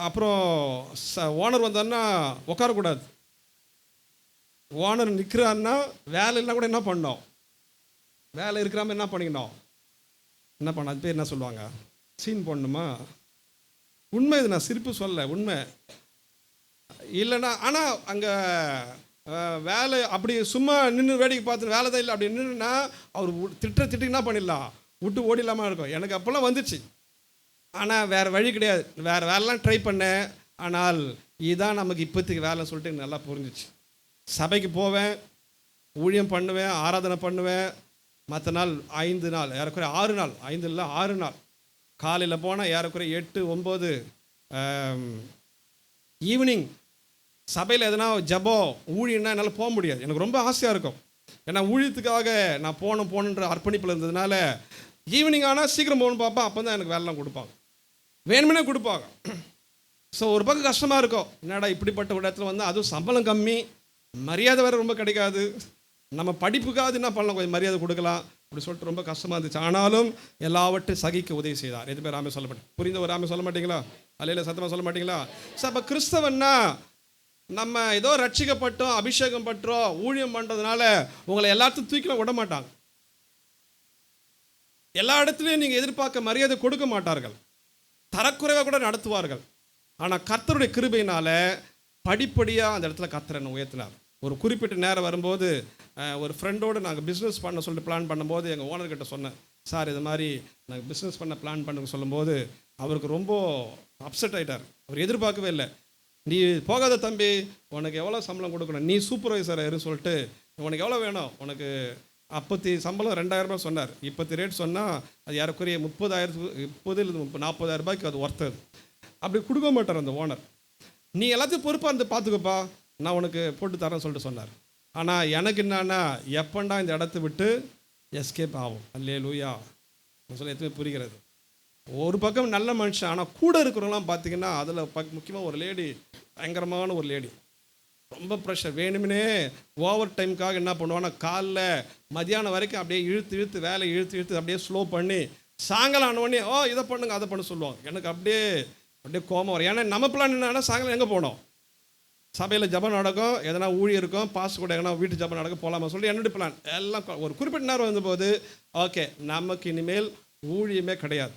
அப்புறம் ஓனர் வந்தான்னா உட்காரக்கூடாது. ஓனர் நிற்கிறான்னா வேலை இல்லைனா கூட என்ன பண்ணோம், வேலை இருக்கிறாம என்ன பண்ணிக்கணும், என்ன பண்ண அது பேர் என்ன சொல்லுவாங்க, சீன் போடணுமா? உண்மை இது, நான் சிரிப்பு சொல்ல, உண்மை இல்லைன்னா. ஆனால் அங்கே வேலை அப்படி சும்மா நின்று வேடிக்கை பார்த்து வேலை தான் இல்லை அப்படி நின்றுன்னா அவர் திட்டு என்ன பண்ணிடலாம், விட்டு ஓடிலாமா இருக்கும். எனக்கு அப்போல்லாம் வந்துச்சு. ஆனால் வேறு வழி கிடையாது. வேறு வேலைலாம் ட்ரை பண்ணேன். ஆனால் இதுதான் நமக்கு இப்போதைக்கு வேலைன்னு சொல்லிட்டு எனக்கு நல்லா புரிஞ்சிச்சு. சபைக்கு போவேன், ஊழியம் பண்ணுவேன், ஆராதனை பண்ணுவேன். மற்ற நாள் 5 நாள் ஏறக்குறைய 6 நாள், 5 இல்லை 6 நாள் காலையில் போனால் ஏறக்குறைய 8, 9 ஈவினிங் சபையில் எதனா ஜபம் ஊழியன்னா என்னால் போக முடியாது. எனக்கு ரொம்ப ஆசையாக இருக்கும். ஏன்னா ஊழியத்துக்காக நான் போகணுன்ற அர்ப்பணிப்பில் இருந்ததுனால ஈவினிங் ஆனால் சீக்கிரம் போகணுன்னு பார்ப்பேன். அப்போ தான் எனக்கு வேலைலாம் கொடுப்பாங்க, வேணுமெனே கொடுப்பாங்க. ஸோ ஒரு பக்கம் கஷ்டமாக இருக்கும், என்னடா இப்படிப்பட்ட ஒரு இடத்துல வந்து அதுவும் சம்பளம் கம்மி, மரியாதை வேறு ரொம்ப கிடைக்காது. நம்ம படிப்புக்காவது என்ன பண்ணலாம், கொஞ்சம் மரியாதை கொடுக்கலாம் அப்படி சொல்லிட்டு ரொம்ப கஷ்டமாக இருந்துச்சு. ஆனாலும் எல்லாவற்றையும் சகிக்க உதவி செய்தார். எது பேர் ராமே சொல்ல மாட்டேன், புரிந்த ஒரு ராமே சொல்ல மாட்டீங்களா? அல்லையில சத்தமாக சொல்ல மாட்டீங்களா? ஸோ அப்போ கிறிஸ்தவன்னா நம்ம ஏதோ ரட்சிக்கப்பட்டோம், அபிஷேகம் பற்றோம், ஊழியம் பண்ணுறதுனால உங்களை எல்லாத்தையும் தூக்கில விட மாட்டாங்க. எல்லா இடத்துலையும் நீங்கள் எதிர்பார்க்க மரியாதை கொடுக்க மாட்டார்கள், தரக்குறைவாக கூட நடத்துவார்கள். ஆனால் கர்த்தருடைய கிருபையினால் படிப்படியாக அந்த இடத்துல கர்த்தர் என்னை உயர்த்தினார். ஒரு குறிப்பிட்ட நேரம் வரும்போது ஒரு ஃப்ரெண்டோடு நாங்கள் பிஸ்னஸ் பண்ண சொல்லிட்டு பிளான் பண்ணும்போது எங்கள் ஓனர்கிட்ட சொன்னேன், சார் இது மாதிரி நாங்கள் பிஸ்னஸ் பண்ண பிளான் பண்ணுங்க சொல்லும்போது அவருக்கு ரொம்ப அப்செட் ஆகிட்டார். அவர் எதிர்பார்க்கவே இல்லை. நீ போகாத தம்பி, உனக்கு எவ்வளோ சம்பளம் கொடுக்கணும், நீ சூப்பர்வைசர் இருன்னு சொல்லிட்டு உனக்கு எவ்வளோ வேணும், உனக்கு அப்பத்தி சம்பளம் 2000 ரூபாய் சொன்னார். இப்போத்தி ரேட் சொன்னால் அது யாருக்குரிய 30,000 40,000 ரூபாய்க்கு அது ஒர்த்தது. அப்படி கொடுக்க மாட்டார் அந்த ஓனர். நீ எல்லாத்தையும் பொறுப்பாக இருந்து பார்த்துக்கப்பா, நான் உனக்கு போட்டு தரேன்னு சொல்லிட்டு சொன்னார். ஆனால் எனக்கு என்னன்னா, எப்பண்டா இந்த இடத்த விட்டு எஸ்கேப் ஆகும். அல்லேலூயா சொல்ல எதுவுமே புரிகிறது. ஒரு பக்கம் நல்ல மனுஷன், ஆனால் கூட இருக்கிறவங்களாம் பார்த்தீங்கன்னா அதில் முக்கியமாக ஒரு லேடி, பயங்கரமான ஒரு லேடி, ரொம்ப ப்ரெஷர். வேணுமினே ஓவர் டைமுக்காக என்ன பண்ணுவான்னா, காலைல மதியானம் வரைக்கும் அப்படியே இழுத்து வேலை இழுத்து அப்படியே ஸ்லோ பண்ணி சாயங்காலம் ஆனவொடனே இதை பண்ணுங்க அதை பண்ண சொல்லுவாங்க. எனக்கு அப்படியே கோபம் வரும். ஏன்னா நம்ம பிளான் என்னன்னா, சாயங்காலம் எங்கே போனோம், சபையில் ஜபம் நடக்கும், எதனா ஊழியம் இருக்கும், பாஸ் கூட எங்கன்னா வீட்டு ஜபம் நடக்கும், போகலாமா சொல்லி என்னுடைய பிளான் எல்லாம் ஒரு குறிப்பிட்ட நேரம் வந்தபோது ஓகே நமக்கு இனிமேல் ஊழியமே கிடையாது,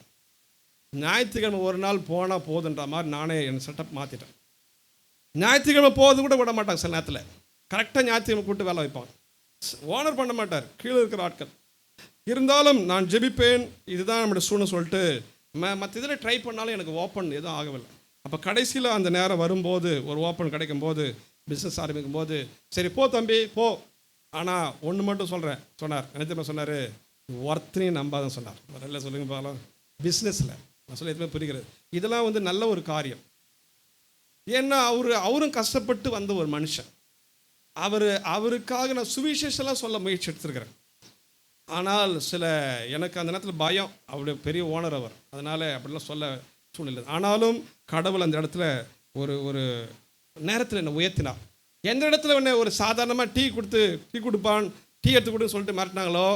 ஞாயிற்றுக்கிழமை ஒரு நாள் போனால் போதுன்ற மாதிரி நானே என் செட்டப் மாற்றிட்டேன். ஞாயிற்றுக்கிழமை போகிறது கூட விட மாட்டாங்க. சில நேரத்தில் கரெக்டாக ஞாயிற்றுக்கிழமை கூப்பிட்டு வேலை வைப்பாங்க. ஓனர் பண்ண மாட்டார், கீழே இருக்கிற ஆட்கள். இருந்தாலும் நான் ஜெபிப்பேன், இதுதான் நம்மளுடைய சூழ்நிலை சொல்லிட்டு மற்ற இதில் ட்ரை பண்ணாலும் எனக்கு ஓப்பன் எதுவும் ஆகவில்லை. அப்போ கடைசியில் அந்த நேரம் வரும்போது, ஒரு ஓப்பன் கிடைக்கும் போது, பிஸ்னஸ் ஆரம்பிக்கும் போது, சரி போ தம்பி போ, ஆனால் ஒன்று மட்டும் சொன்னார். நினைத்து சொன்னார், ஒர்த்தனையும் நம்பாதான் சொன்னார். முதல்ல சொல்லுங்க பாக்கலாம், பிஸ்னஸில் நான் சொல்ல எதுவுமே புரிகிறது. இதெல்லாம் நல்ல ஒரு காரியம். ஏன்னா அவரும் கஷ்டப்பட்டு வந்த ஒரு மனுஷன். அவருக்காக நான் சுவிசேஷம்லாம் சொல்ல முயற்சி எடுத்துருக்கிறேன். ஆனால் எனக்கு அந்த நேரத்தில் பயம், அவருடைய பெரிய ஓனர் அவர், அதனால் அப்படிலாம் சொல்ல சூழ்நிலை. ஆனாலும் கடவுள் அந்த இடத்துல ஒரு நேரத்தில் என்னை உயர்த்தினார். எந்த இடத்துல என்ன ஒரு சாதாரணமாக டீ கொடுப்பான், டீ எடுத்து கொடுன்னு சொல்லிட்டு மிரட்டினாங்களோ,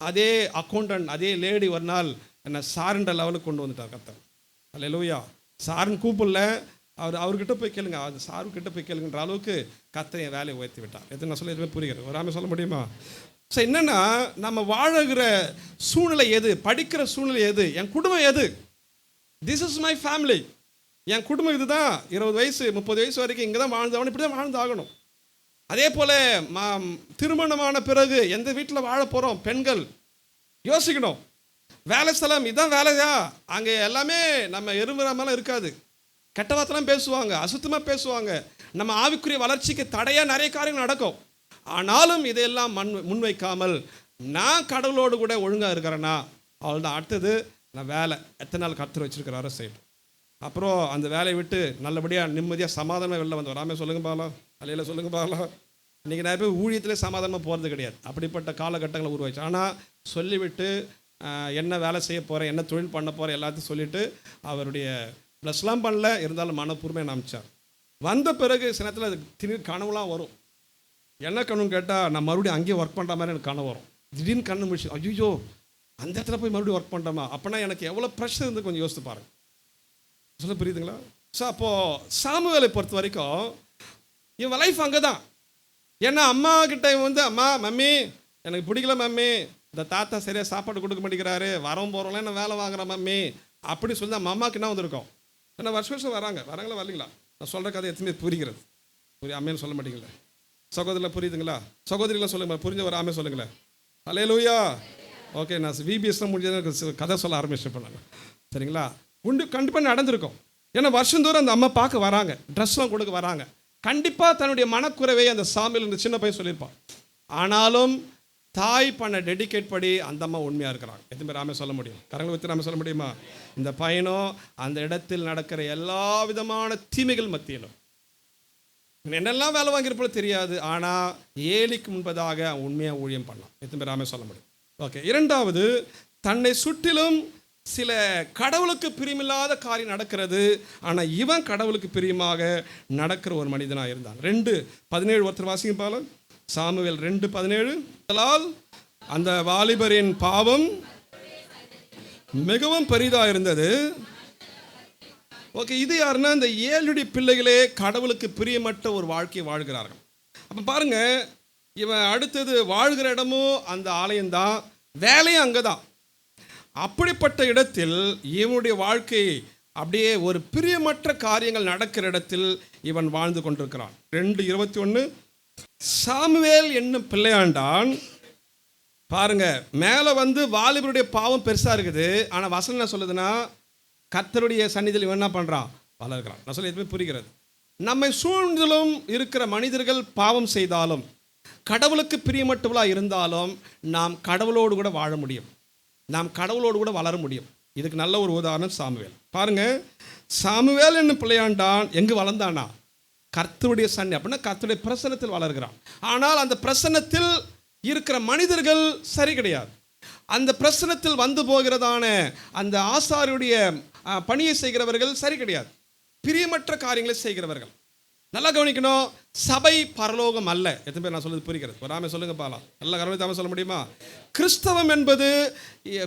அதே அக்கௌண்டன்ட் அதே லேடி ஒரு நாள் என்னை சாருன்ற லெவலுக்கு கொண்டு வந்துட்டார் கர்த்தர். அல்லேலூயா. சாருன்னு கூப்பிடல, அவர்கிட்ட போய் கேளுங்க, அது சாருக்கிட்ட போய் கேளுங்கன்ற அளவுக்கு கர்த்தர் என் வேலையை உயர்த்தி விட்டார். எது நான் சொல்ல எதுவுமே புரிகிறது, ஒரு ஆமே சொல்ல முடியுமா? ஸோ என்னென்னா, நம்ம வாழுகிற சூழ்நிலை எது, படிக்கிற சூழ்நிலை எது, என் குடும்பம் எது, திஸ் இஸ் மை ஃபேமிலி, என் குடும்பம் இதுதான். 20 வயசு 30 வயசு வரைக்கும் இங்கே தான் வாழ்ந்தவன், இப்படி தான் வாழ்ந்தாகணும். அதே போல் திருமணமான பிறகு எந்த வீட்டில் வாழ போகிறோம், பெண்கள் யோசிக்கணும். வேலை ஸ்தலம் இதான் வேலையா, அங்கே எல்லாமே நம்ம எறும்புறாமலாம் இருக்காது, கெட்ட வார்த்தைலாம் பேசுவாங்க, அசுத்தமாக பேசுவாங்க, நம்ம ஆவிக்குரிய வளர்ச்சிக்கு தடையாக நிறைய காரியங்கள் நடக்கும். ஆனாலும் இதையெல்லாம் முன்வைக்காமல் நான் கடவுளோடு கூட ஒழுங்காக இருக்கிறேன்னா அவள்தான். அடுத்தது நான் வேலை எத்தனை நாள் கர்த்தர் வச்சுருக்கிறாரோ செய்யட்டும். அப்புறம் அந்த வேலையை விட்டு நல்லபடியாக நிம்மதியாக சமாதானமாக வெளில வந்து வராமல் சொல்லுங்க பாக்கலாம், அலையில் சொல்லுங்க பாக்கலாம். இன்றைக்கி நிறைய பேர் ஊழியத்திலே சமாதானமாக போகிறது கிடையாது. அப்படிப்பட்ட காலகட்டங்களை உருவாச்சு. ஆனால் சொல்லிவிட்டு என்ன வேலை செய்ய போகிறேன், என்ன தொழில் பண்ண போகிறேன் எல்லாத்தையும் சொல்லிவிட்டு அவருடைய ப்ளஸ்லாம் பண்ணல, இருந்தாலும் மனப்பூர்மையாக நம்பிச்சார். வந்த பிறகு சில நேரத்தில் அது திடீர்னு கனவுலாம் வரும். என்ன கனவுன்னு கேட்டால், நான் மறுபடியும் அங்கேயே ஒர்க் பண்ணுற மாதிரி எனக்கு கனவு வரும். திடீர்னு கண்ணு முடிச்சு, ஐயோ அந்த இடத்துல போய் மறுபடியும் ஒர்க் பண்ணுறோமா, அப்போனா எனக்கு எவ்வளோ ப்ரெஷர் இருந்து கொஞ்சம் யோசித்து பாருங்கள். சொல்ல புரியுதுங்களா? ஸோ அப்போது சாமுவேலை பொறுத்த வரைக்கும் இவன் லைஃப் அங்கே தான். ஏன்னா அம்மா கிட்ட அம்மா மம்மி எனக்கு பிடிக்கல மம்மி, இந்த தாத்தா சரியாக சாப்பாடு கொடுக்க மாட்டேங்கிறாரு, வரவும் போகிறவங்களாம் என்ன வேலை வாங்குறேன் மம்மி அப்படி சொல்லி நம்ம அம்மாவுக்கு என்ன வந்திருக்கோம். ஏன்னா வருஷம் வராங்களா வரலீங்களா? நான் சொல்கிற கதை எத்தனை புரிகிறது, அம்மைன்னு சொல்ல மாட்டீங்களே. சகோதரில் புரியுதுங்களா? சகோதரிலாம் சொல்லுங்கள், புரிஞ்ச ஒரு ஆமே சொல்லுங்களேன். அல்லேலூயா. ஓகே, நான் விபிஎஸ்லாம் முடிஞ்சது கதை சொல்ல ஆரம்பிச்சு பண்ணாங்க. சரிங்களா? கண்டிப்பாக நடந்திருக்கும். ஏன்னா வருஷந்தோறும் அந்த அம்மா பார்க்க வராங்க, ட்ரெஸ்லாம் கொடுக்க வராங்க. கண்டிப்பாக தன்னுடைய மனக்குறைவை அந்த சாமியில் இந்த சின்ன பையன் சொல்லியிருப்பான். ஆனாலும் தாய் பண்ண டெடிகேட் படி அந்த அம்மா உண்மையாக இருக்கிறாங்க. எத்தனை பேர் ஆமே சொல்ல முடியும்? கரங்களை வச்சு நாம சொல்ல முடியுமா? இந்த பையனும் அந்த இடத்தில் நடக்கிற எல்லா விதமான தீமைகள் மத்தியிலும் என்னெல்லாம் வேலை வாங்கியிருப்போம் தெரியாது, ஆனால் ஏலிக்கு முன்பதாக உண்மையாக ஊழியம் பண்ணலாம். எத்தனை பேர் ஆமே சொல்ல முடியும்? ஓகே. இரண்டாவது, தன்னை சுற்றிலும் சில கடவுளுக்கு பிரியமில்லாத காரியம் நடக்கிறது, ஆனால் இவன் கடவுளுக்கு பிரியமாக நடக்கிற ஒரு மனிதனாக இருந்தான். 2:17 ஒருத்தர் வாசிங்க பால. சாமுவேல் 2:17. அந்த வாலிபரின் பாவம் மிகவும் பெரிதாக இருந்தது. ஓகே, இது யாருன்னா இந்த 7 பிள்ளைகளே கடவுளுக்கு பிரியமற்ற ஒரு வாழ்க்கையை வாழ்கிறார்கள். அப்போ பாருங்க, இவன் அடுத்தது வாழ்கிற இடமும் அந்த ஆலயம்தான், வேலையும் அங்கே தான். அப்படிப்பட்ட இடத்தில் இவனுடைய வாழ்க்கை அப்படியே ஒரு பிரியமற்ற காரியங்கள் நடக்கிற இடத்தில் இவன் வாழ்ந்து கொண்டிருக்கிறான். 2:21 சாமுவேல் என்னும் பிள்ளையாண்டான். பாருங்க, மேலே வந்து வாலிபருடைய பாவம் பெருசாக இருக்குது, ஆனால் வசனம் என்ன சொல்லுதுன்னா கர்த்தருடைய சந்நிதியில் இவன் என்ன பண்ணுறான், வளர்கிறான். நான் சொல்ல எதுவுமே புரிகிறது. நம்மை சூழ்ந்திலும் இருக்கிற மனிதர்கள் பாவம் செய்தாலும் கடவுளுக்கு பிரியமற்றவளாக இருந்தாலும் நாம் கடவுளோடு கூட வாழ முடியும், நாம் கடவுளோடு கூட வளர முடியும். இதுக்கு நல்ல ஒரு உதாரணம் சாமுவேல். பாருங்க, சாமுவேல் என்னும் பிள்ளையாண்டான் எங்கு வளர்ந்தானா, கர்த்தருடைய சன்னி, அப்படின்னா கர்த்தருடைய பிரசன்னத்தில் வளர்கிறான். ஆனால் அந்த பிரசன்னத்தில் இருக்கிற மனிதர்கள் சரி கிடையாது. அந்த பிரசன்னத்தில் வந்து போகிறதான அந்த ஆசாரியுடைய பணியை செய்கிறவர்கள் சரி கிடையாது, பிரியமற்ற காரியங்களை செய்கிறவர்கள். நல்லா கவனிக்கணும், சபை பரலோகம் அல்ல. எத்தனை பேர் நான் சொல்றது புரிகிறது? வராமல் சொல்லுங்க பாலாம், நல்லா கவனித்தாம சொல்ல முடியுமா? கிறிஸ்தவம் என்பது,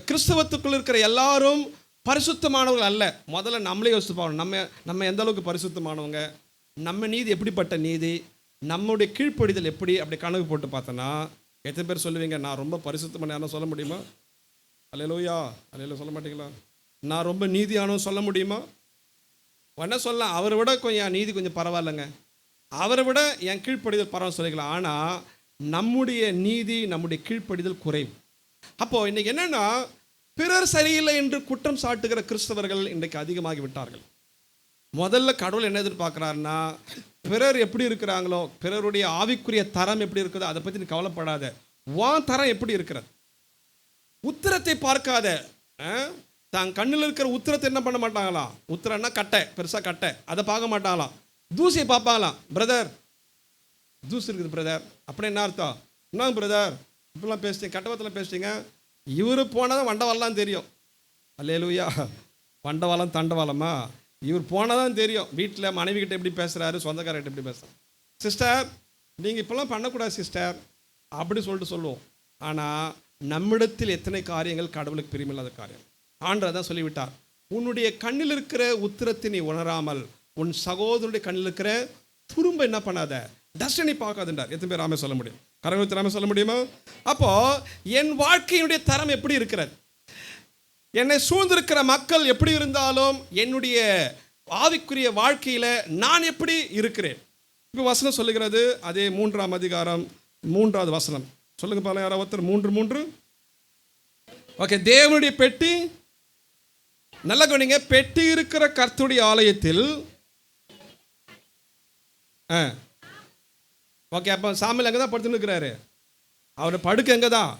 கிறிஸ்தவத்துக்குள் இருக்கிற எல்லாரும் பரிசுத்தமானவர்கள் அல்ல. முதல்ல நம்மளே யோசித்து பார்க்கணும், நம்ம எந்த அளவுக்கு பரிசுத்தமானவங்க, நம்ம நீதி எப்படிப்பட்ட நீதி, நம்முடைய கீழ்ப்படிதல் எப்படி, அப்படி கணக்கு போட்டு பார்த்தோன்னா எத்தனை பேர் சொல்லுவீங்க நான் ரொம்ப பரிசுத்தமான யாரும் சொல்ல முடியுமா? அல்லேலூயா, அல்லேலூயா சொல்ல மாட்டீங்களா? நான் ரொம்ப நீதியானவன் சொல்ல முடியுமா? என்ன சொல்லலாம், அவரை விட கொஞ்சம் நீதி கொஞ்சம் பரவாயில்லைங்க, அவரை விட என் கீழ்ப்படிதல் பரவாயில்ல சொல்லிக்கலாம். ஆனால் நம்முடைய நீதி, நம்முடைய கீழ்ப்படிதல் குறைவு. அப்போது இன்றைக்கி என்னென்னா, பிறர் சரியில்லை என்று குற்றம் சாட்டுகிற கிறிஸ்தவர்கள் இன்றைக்கு அதிகமாகி விட்டார்கள். முதல்ல கடவுள் என்ன எதிர்பார்க்குறாருன்னா, பிறர் எப்படி இருக்கிறாங்களோ, பிறருடைய ஆவிக்குரிய தரம் எப்படி இருக்குதோ அதை பற்றி நீ கவலைப்படாத, வான் தரம் எப்படி இருக்கிறது. உத்திரத்தை பார்க்காத, தான் கண்ணில் இருக்கிற உத்திரத்தை என்ன பண்ண மாட்டாங்களாம், உத்திரன்னா கட்டை, பெருசாக கட்டை, அதை பார்க்க மாட்டாங்களாம். தூசியை பார்ப்பாங்களாம். பிரதர் தூசி இருக்குது பிரதர், அப்படி என்ன அர்த்தம்? என்னங்க பிரதர் இப்படிலாம் பேசிட்டீங்க, கட்டவத்தில் பேசிட்டீங்க. இவர் போனால் தான் வண்டவாளம்லாம் தெரியும். அல்லேலூயா, வண்டவாளம் தண்டவாளமா, இவர் போனால் தான் தெரியும். வீட்டில் மனைவி கிட்ட எப்படி பேசுகிறாரு, சொந்தக்காரர்கிட்ட எப்படி பேசுகிறார். சிஸ்டர் நீங்கள் இப்போல்லாம் பண்ணக்கூடாது சிஸ்டர் அப்படி சொல்லிட்டு சொல்லுவோம். ஆனால் நம்மிடத்தில் எத்தனை காரியங்கள் கடவுளுக்கு பிரியமில்லாத காரியம். ஆண்டவர் தான் சொல்லிவிட்டார், உன்னுடைய கண்ணில் இருக்கிற உத்திரத்தை நீ உணராமல் உன் சகோதரனுடைய கண்ணில் இருக்கிற துரும்ப என்ன பண்ணாத, டஸ்டனி பார்க்காதுன்றார். எத்தனை பேர் ராமே சொல்ல முடியும்? கரங்களுக்கு ராமே சொல்ல முடியுமா? அப்போ என் வாழ்க்கையினுடைய தரம் எப்படி இருக்கிறது, என்னை சூழ்ந்திருக்கிற மக்கள் எப்படி இருந்தாலும் என்னுடைய ஆவிக்குரிய வாழ்க்கையில் நான் எப்படி இருக்கிறேன். இப்போ வசனம் சொல்லுகிறது, அதே 3ஆம் அதிகாரம் 3வது வசனம் சொல்லுங்க பால, யாராவது ஒருத்தர் 3:3. ஓகே, தேவனுடைய பெட்டி, நல்ல கவனிங்க, பெட்டி இருக்கிற கர்த்தருடைய ஆலயத்தில். ஓகே, அப்போ சாமியில் எங்கே தான் படுத்துன்னு இருக்கிறாரு, அவர் படுக்க எங்கே தான்,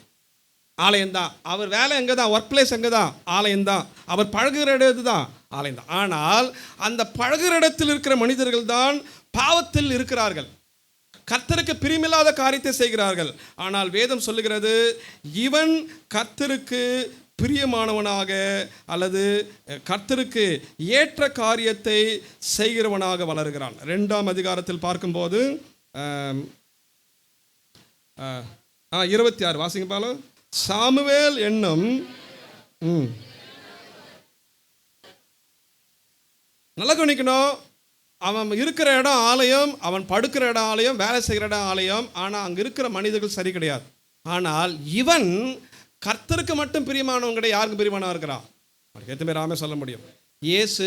ஆலயம்தான். அவர் வேலை எங்கே தான், ஒர்க் பிளேஸ் எங்கே தான், ஆலயம்தான். அவர் பழகுகிற இடத்து தான், ஆலயம்தான். ஆனால் அந்த பழகுகிற இடத்தில் இருக்கிற மனிதர்கள் தான் பாவத்தில் இருக்கிறார்கள், கர்த்தருக்கு பிரியமில்லாத காரியத்தை செய்கிறார்கள். ஆனால் வேதம் சொல்லுகிறது, இவன் கர்த்தருக்கு பிரியமானவனாக அல்லது கர்த்தருக்கு ஏற்ற காரியத்தை செய்கிறவனாக வளர்கிறான். 2ஆம் அதிகாரத்தில் பார்க்கும்போது 26 வாசிங்க பாலம். சாமுவேல் என்னும், நல்லா கவனிக்கணும், அவன் இருக்கிற இடம் ஆலயம், அவன் படுக்கிற இடம் ஆலயம், வேலை செய்கிற இடம் ஆலயம். ஆனால் அங்கே இருக்கிற மனிதர்கள் சரி கிடையாது. ஆனால் இவன் கர்த்தருக்கு மட்டும் பிரியமானவங்க கிடையாது, யாருக்கும் பிரியமானவா இருக்கிறான்? எத்தனை பேர் ஆமே சொல்ல முடியும்? இயேசு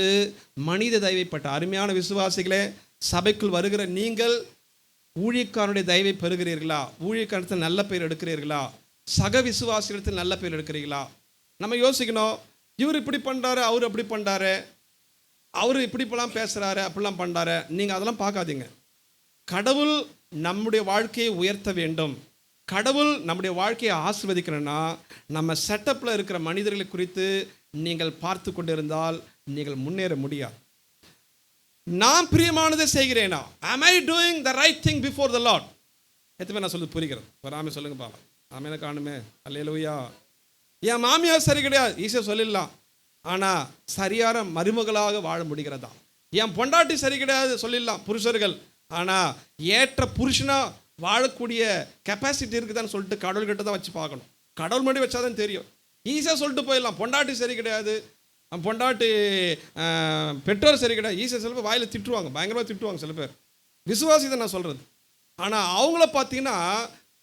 மனித தயவைப்பட்ட அருமையான விசுவாசிகளே, சபைக்குள் வருகிற நீங்கள் ஊழியக்காரனுடைய தயவை பெறுகிறீர்களா? ஊழியக்காரத்தில் நல்ல பெயர் எடுக்கிறீர்களா? சக விசுவாசிகளிடத்தில் நல்ல பேர் எடுக்கிறீங்களா? நம்ம யோசிக்கணும். இவர் இப்படி பண்ணுறாரு, அவர் அப்படி பண்ணுறாரு, அவர் இப்படிப்பெல்லாம் பேசுகிறாரு, அப்படிலாம் பண்ணுறாரு. நீங்கள் அதெல்லாம் பார்க்காதீங்க. கடவுள் நம்முடைய வாழ்க்கையை உயர்த்த வேண்டும், கடவுள் நம்முடைய வாழ்க்கையை ஆசீர்வதிக்கணும்னா நம்ம செட்டப்பில் இருக்கிற மனிதர்களை குறித்து நீங்கள் பார்த்து கொண்டிருந்தால் நீங்கள் முன்னேற முடியாது. நான் பிரியமானதை செய்கிறேனா? am I doing the right thing before the Lord? எத்தனை நான் சொல்லுது புரிகிறது? வராமல் சொல்லுங்க பாப்பா. ஆமே காணுமே. அல்லேலூயா. என் மாமியார் சரி கிடையாது, ஈஸியாக சொல்லிடலாம். ஆனால் சரியான மருமகளாக வாழ முடிகிறதா? என் பொண்டாட்டி சரி கிடையாது சொல்லிடலாம் புருஷர்கள். ஆனால் ஏற்ற புருஷனாக வாழக்கூடிய கெப்பாசிட்டி இருக்குதான்னு சொல்லிட்டு கடவுள்கிட்ட தான் வச்சு பார்க்கணும். கடவுள் மட்டும் வச்சாதான் தெரியும். ஈஸியாக சொல்லிட்டு போயிடலாம், பொண்டாட்டி சரி கிடையாது, பொண்டாட்டி பெற்றோர் சரி கிடையாது, ஈஸியாக சில பேர் வாயில் திட்டுவாங்க, பயங்கரமாக திட்டுவாங்க சில பேர். விசுவாசி தான் நான் சொல்கிறது. ஆனால் அவங்கள பார்த்தீங்கன்னா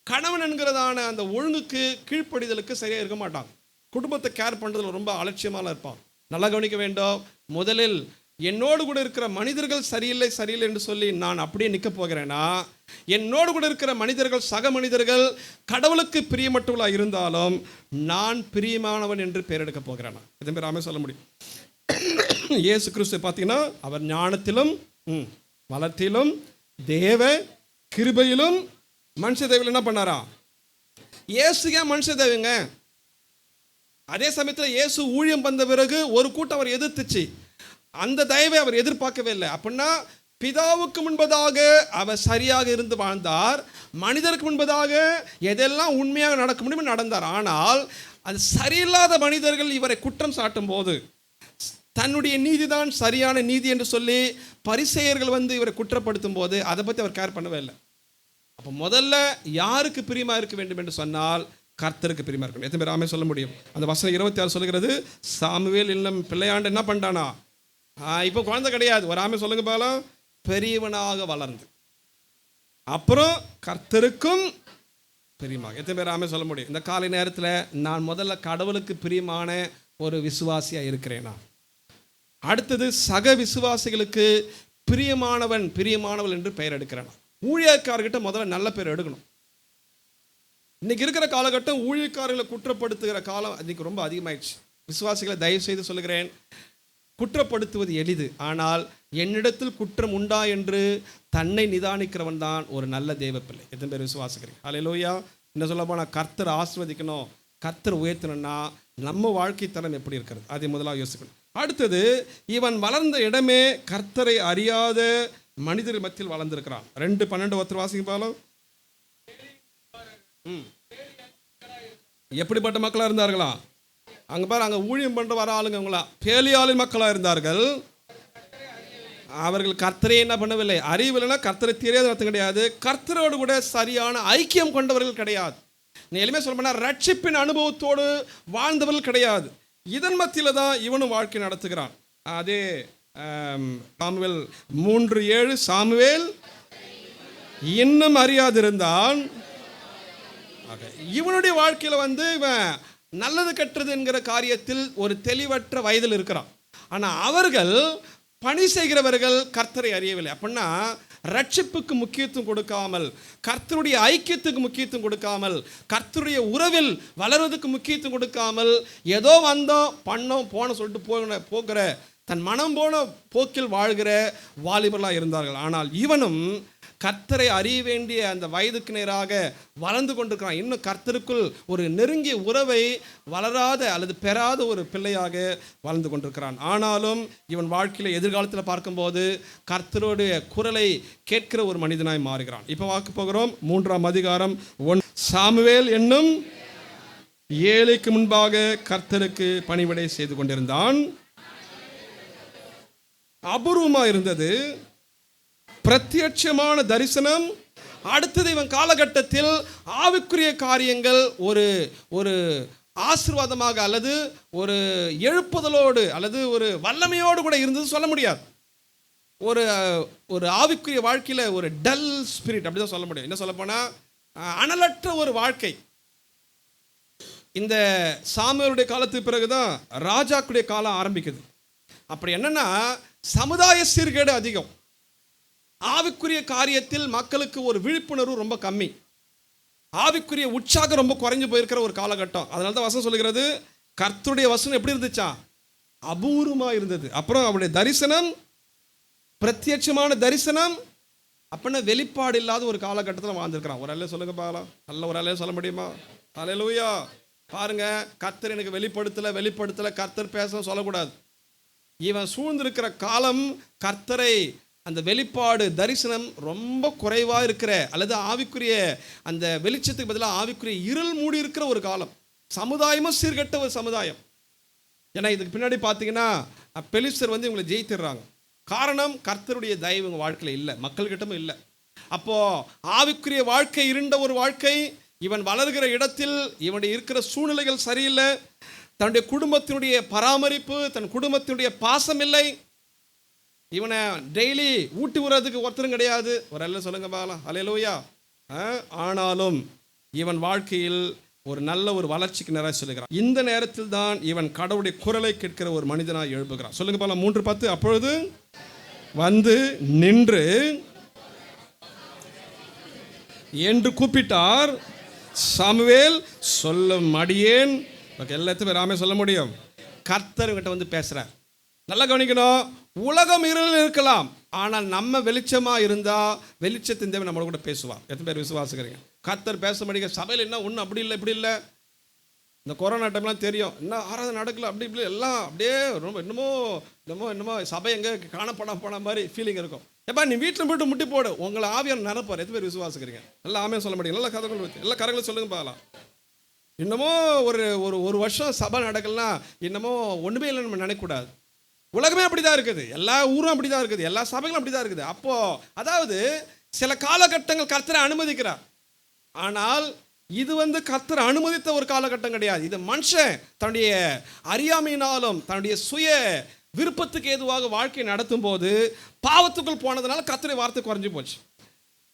கணவன் என்கிறதான அந்த ஒழுங்குக்கு கீழ்ப்படிதலுக்கு சரியாக இருக்க மாட்டாங்க. குடும்பத்தை கேர் பண்ணுறதுல ரொம்ப அலட்சியமாக இருப்பான். நல்லா கவனிக்க வேண்டும். முதலில் என்னோடு கூட இருக்கிற மனிதர்கள் சரியில்லை சரியில்லை என்று சொல்லி நான் அப்படியே நிற்க போகிறேன்னா, என்னோடு கூட இருக்கிற மனிதர்கள் சக மனிதர்கள் கடவுளுக்கு பிரியமற்றவர்களாக இருந்தாலும் நான் பிரியமானவன் என்று பெயர் எடுக்க போகிறேனா? இதன் பேர் ஆமே சொல்ல முடியும். இயேசு கிறிஸ்து பார்த்தீங்கன்னா அவர் ஞானத்திலும் வளத்திலும் தேவ கிருபையிலும் மனுஷ தேவையில் என்ன பண்ணாரா? இயேசுங்க மனுஷ தேவைங்க. அதே சமயத்தில் இயேசு ஊழியம் வந்த பிறகு ஒரு கூட்டம் அவர் எதிர்த்துச்சு. அந்த தயவை அவர் எதிர்பார்க்கவே இல்லை. அப்படின்னா பிதாவுக்கு முன்பதாக அவர் சரியாக இருந்து வாழ்ந்தார், மனிதருக்கு முன்பதாக எதெல்லாம் உண்மையாக நடக்க முடியுமோ நடந்தார். ஆனால் அது சரியில்லாத மனிதர்கள் இவரை குற்றம் சாட்டும் போது, தன்னுடைய நீதிதான் சரியான நீதி என்று சொல்லி பரிசேயர்கள் வந்து இவரை குற்றப்படுத்தும் போது அதை பற்றி அவர் கேர் பண்ணவே இல்லை. அப்போ முதல்ல யாருக்கு பிரியமாக இருக்க வேண்டும் என்று சொன்னால் கர்த்தருக்கு பிரியமாக இருக்கணும். எத்தனை பேர் ஆமே சொல்ல முடியும்? அந்த வசனம் 26 சொல்லுகிறது, சாமுவேல் இல்லம் பிள்ளையாண்டு என்ன பண்ணிட்டானா? இப்போ குழந்தை கிடையாது, ஒரு ஆமே சொல்லுங்க பாலாம், பெரியவனாக வளர்ந்து அப்புறம் கர்த்தருக்கும் பிரியமாக. எத்தனை பேர் ஆமே சொல்ல முடியும்? இந்த காலை நேரத்தில் நான் முதல்ல கடவுளுக்கு பிரியமான ஒரு விசுவாசியாக இருக்கிறேனா? அடுத்தது சக விசுவாசிகளுக்கு பிரியமானவன் பிரியமானவள் என்று பெயர் எடுக்கிறேனா? ஊழியக்காரர்கிட்ட முதல்ல நல்ல பேர் எடுக்கணும். இன்னைக்கு இருக்கிற காலகட்டம் ஊழியக்காரர்களை குற்றப்படுத்துகிற காலம் இன்னைக்கு ரொம்ப அதிகமாயிடுச்சு. விசுவாசிகளை தயவு செய்து சொல்லுகிறேன், குற்றப்படுத்துவது எளிது. ஆனால் என்னிடத்தில் குற்றம் உண்டா என்று தன்னை நிதானிக்கிறவன் தான் ஒரு நல்ல தேவ பிள்ளை. எத்தனை பேர் விசுவாசிக்கிறீங்க? அல்லேலூயா. என்ன சொல்ல போனால் கர்த்தர் ஆசீர்வதிக்கணும், கர்த்தர் உயர்த்தணும்னா நம்ம வாழ்க்கை தரம் எப்படி இருக்கிறது அதை முதலாக யோசிக்கணும். அடுத்தது, இவன் வளர்ந்த இடமே கர்த்தரை அறியாத மனிதர்கள் மத்தியில் வளர்ந்திருக்கிறான். 2:12 ஒருத்தர் வாசிங்க பாலம். எப்படிப்பட்ட மக்களாக இருந்தார்களா? அங்கே பாரு, அங்கே ஊழியம் பண்ணுற வர ஆளுங்க அவங்களா பேலியாளின் மக்களாக இருந்தார்கள். அவர்கள் கர்த்தரை என்ன பண்ணவில்லை, அறிவில்லைன்னா கர்த்தரை தெரியாத அர்த்தம் கிடையாது, கர்த்தரோடு கூட சரியான ஐக்கியம் கொண்டவர்கள் கிடையாது. நீ எளிமையாக சொல்ல போனால் ரட்சிப்பின் அனுபவத்தோடு வாழ்ந்தவர்கள் கிடையாது. இதன் மத்தியில் தான் இவனும் வாழ்க்கை நடத்துகிறான். அதே சாமுவேல் 3:7, சாமுவேல் இன்னும் அறியாதிருந்தான். இவனுடைய வாழ்க்கையில் வந்து இவன் நல்லது கெட்டது என்கிற காரியத்தில் ஒரு தெளிவற்ற வயதில் இருக்கிறான். ஆனால் அவர்கள் பணி செய்கிறவர்கள் கர்த்தரை அறியவில்லை. அப்படின்னா ரட்சிப்புக்கு முக்கியத்துவம் கொடுக்காமல், கர்த்தருடைய ஐக்கியத்துக்கு முக்கியத்துவம் கொடுக்காமல், கர்த்தருடைய உறவில் வளர்வதற்கு முக்கியத்துவம் கொடுக்காமல், ஏதோ வந்தோம் பண்ணோம் போன சொல்லிட்டு போகிற தன் மனம் போன போக்கில் வாழ்கிற வாலிபர்களாக இருந்தார்கள். ஆனால் இவனும் கர்த்தரை அறிய வேண்டிய அந்த வயதுக்கு நேராக வளர்ந்து கொண்டிருக்கிறான். இன்னும் கர்த்தருக்குள் ஒரு நெருங்கிய உறவை வளராத அல்லது பெறாத ஒரு பிள்ளையாக வளர்ந்து கொண்டிருக்கிறான். ஆனாலும் இவன் வாழ்க்கையில் எதிர்காலத்தில் பார்க்கும்போது கர்த்தருடைய குரலை கேட்கிற ஒரு மனிதனாய் மாறுகிறான். இப்போ பார்க்க போகிறோம் 3ஆம் அதிகாரம் 1. சாமுவேல் என்னும் ஏழைக்கு முன்பாக கர்த்தருக்கு பணிவிடை செய்து கொண்டிருந்தான். அபூர்வமாக இருந்தது, பிரத்யட்சமான தரிசனம். அடுத்தது இவன் காலகட்டத்தில் ஆவிக்குரிய காரியங்கள் ஒரு ஒரு ஆசீர்வாதமாக அல்லது ஒரு எழுப்புதலோடு அல்லது ஒரு வல்லமையோடு கூட இருந்தது சொல்ல முடியாது. ஒரு ஒரு ஆவிக்குரிய வாழ்க்கையில் ஒரு டல் ஸ்பிரிட் அப்படி தான் சொல்ல முடியும். என்ன சொல்ல போனால் அனலற்ற ஒரு வாழ்க்கை. இந்த சாமுவேலுடைய காலத்துக்கு பிறகுதான் ராஜாக்குடைய காலம் ஆரம்பிக்குது. அப்படி என்னன்னா சமுதாய சீர்கேடு அதிகம், ஆவிக்குரிய காரியத்தில் மக்களுக்கு ஒரு விழிப்புணர்வு ரொம்ப கம்மி, ஆவிக்குரிய உற்சாகம் ரொம்ப குறைஞ்சு போயிருக்கிற ஒரு காலகட்டம். அதனால தான் வசனம் சொல்லுகிறது, கர்த்தருடைய வசனம் எப்படி இருந்துச்சா? அபூர்வமாக இருந்தது. அப்புறம் அவருடைய தரிசனம் பிரத்யட்சமான தரிசனம், அப்படின்னா வெளிப்பாடு இல்லாத ஒரு காலகட்டத்தில் வாழ்ந்துருக்கிறான். ஒரு அல்ல சொல்லுங்க பாக்கலாம், நல்ல ஒரு அல்ல சொல்ல முடியுமா? அல்லேலூயா. பாருங்க, கர்த்தர் எனக்கு வெளிப்படுத்தலை கர்த்தர் பேச சொல்லக்கூடாது. இவன் சூழ்ந்திருக்கிற காலம் கர்த்தரை அந்த வெளிப்பாடு தரிசனம் ரொம்ப குறைவாக இருக்கிற அல்லது ஆவிக்குரிய அந்த வெளிச்சத்துக்கு பதிலாக ஆவிக்குரிய இருள் மூடி இருக்கிற ஒரு காலம். சமுதாயமும் சீர்கெட்ட ஒரு சமுதாயம். ஏன்னா இதுக்கு பின்னாடி பார்த்தீங்கன்னா பெலிஸ்தர் வந்து இவங்களை ஜெயித்திடுறாங்க. காரணம், கர்த்தருடைய தயவு இவங்க வாழ்க்கையில் இல்லை, மக்கள்கிட்டமும் இல்லை. அப்போது ஆவிக்குரிய வாழ்க்கை இருண்ட ஒரு வாழ்க்கை. இவன் வளர்கிற இடத்தில் இவனுடைய இருக்கிற சூழ்நிலைகள் சரியில்லை. தன்னுடைய குடும்பத்தினுடைய பராமரிப்பு, தன் குடும்பத்தினுடைய பாசம் இல்லை. இவனை டெய்லி ஊட்டி விடுறதுக்கு ஒருத்தரும் கிடையாது. ஒரு அல்ல சொல்லுங்க பாலாம், அல்லேலூயா. ஆனாலும் இவன் வாழ்க்கையில் ஒரு நல்ல ஒரு வளர்ச்சிக்கு நிறைய சொல்லுகிறான். இந்த நேரத்தில் தான் இவன் கடவுளுடைய குரலை கேட்கிற ஒரு மனிதனாக எழுப்புகிறான். சொல்லுங்க பாலாம் 3:10. அப்பொழுது வந்து நின்று என்று கூப்பிட்டார். சாமுவேல் சொல்லும் அடியேன். எல்லாத்தையும் ராமே சொல்ல முடியும். கர்த்தர் கிட்ட வந்து பேசுறார். நல்லா கவனிக்கணும். உலகம் இருளில் இருக்கலாம், ஆனால் நம்ம வெளிச்சமா இருந்தா வெளிச்சத்தின் தேவன் நம்மளோட கூட பேசுவார். எத்தனை பேர் விசுவாசிக்கிறீங்க? கர்த்தர் பேச முடியுங்க. சபையில் என்ன ஒன்றும் அப்படி இல்லை இப்படி இல்லை. இந்த கொரோனா டைம்லாம் தெரியும், என்ன ஆராதனை நடக்கல அப்படி இப்படி எல்லாம் அப்படியே ரொம்ப என்னமோ சபை எங்கே காணப்படாம போன மாதிரி ஃபீலிங் இருக்கும். எப்பா நீ வீட்டில் போய்ட்டு முட்டி போடு, உங்களை ஆவியான நினைப்பார். எத்தனை பேர் விசுவாசிக்கிறீங்க? நல்லா ஆமே சொல்ல முடியும். நல்லா கதைகள் வச்சு எல்லா கரங்களும் சொல்லுங்க பார்க்கலாம். இன்னமும் ஒரு வருஷம் சபை நடக்கலன்னா இன்னமும் ஒன்றுமே இல்லை நம்ம நினைக்கக்கூடாது. உலகமே அப்படிதான் இருக்குது, எல்லா ஊரும் அப்படிதான் இருக்குது, எல்லா சபைகளும் அப்படிதான் இருக்குது. அப்போ அதாவது சில காலகட்டங்கள் கர்த்தரை அனுமதிக்கிறார். ஆனால் இது கர்த்தர் அனுமதித்த ஒரு காலகட்டம் கிடையாது. இது மனுஷன் தன்னுடைய அறியாமையினாலும் தன்னுடைய சுய விருப்பத்துக்கு ஏதுவாக வாழ்க்கை நடத்தும் போது பாவத்துக்குள் போனதுனால கர்த்தருடைய வார்த்தை குறைஞ்சி போச்சு.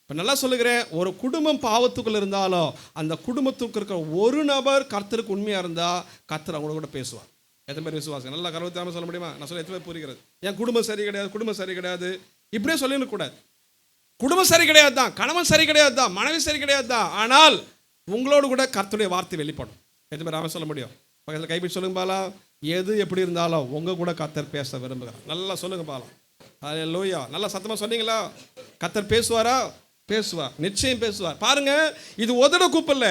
இப்போ நல்லா சொல்லுகிறேன், ஒரு குடும்பம் பாவத்துக்குள் இருந்தாலும் அந்த குடும்பத்துக்கு இருக்கிற ஒரு நபர் கர்த்தருக்கு உண்மையாக இருந்தால் கர்த்தர் அவங்களோட கூட பேசுவார். எத்தனை பேர் விசுவாசம்? நல்லா கருவத்தாமல் சொல்ல முடியுமா? நான் சொல்ல எத்தனை பேர் புரிகிறது? என் குடும்பம் சரி கிடையாது, குடும்பம் சரி கிடையாது இப்படியே சொல்லிடக் கூடாது. குடும்பம் சரி கிடையாது தான், கணவன் சரி கிடையாது தான், மனைவி சரி கிடையாது தான், ஆனால் உங்களோடு கூட கர்த்தருடைய வார்த்தை வெளிப்படும். எத்தனை பேர் ராம சொல்ல முடியும்? பக்கத்தில் கைப்பிடி சொல்லுங்க பாலாம். எது எப்படி இருந்தாலும் உங்கள் கூட கர்த்தர் பேச விரும்புகிறார். நல்லா சொல்லுங்க பாலாம். அல்லேலூயா. நல்லா சத்தமாக சொன்னீங்களா? கர்த்தர் பேசுவாரா? பேசுவார், நிச்சயம் பேசுவார். பாருங்க, இது ஒரு தடவை கூப்பிடல,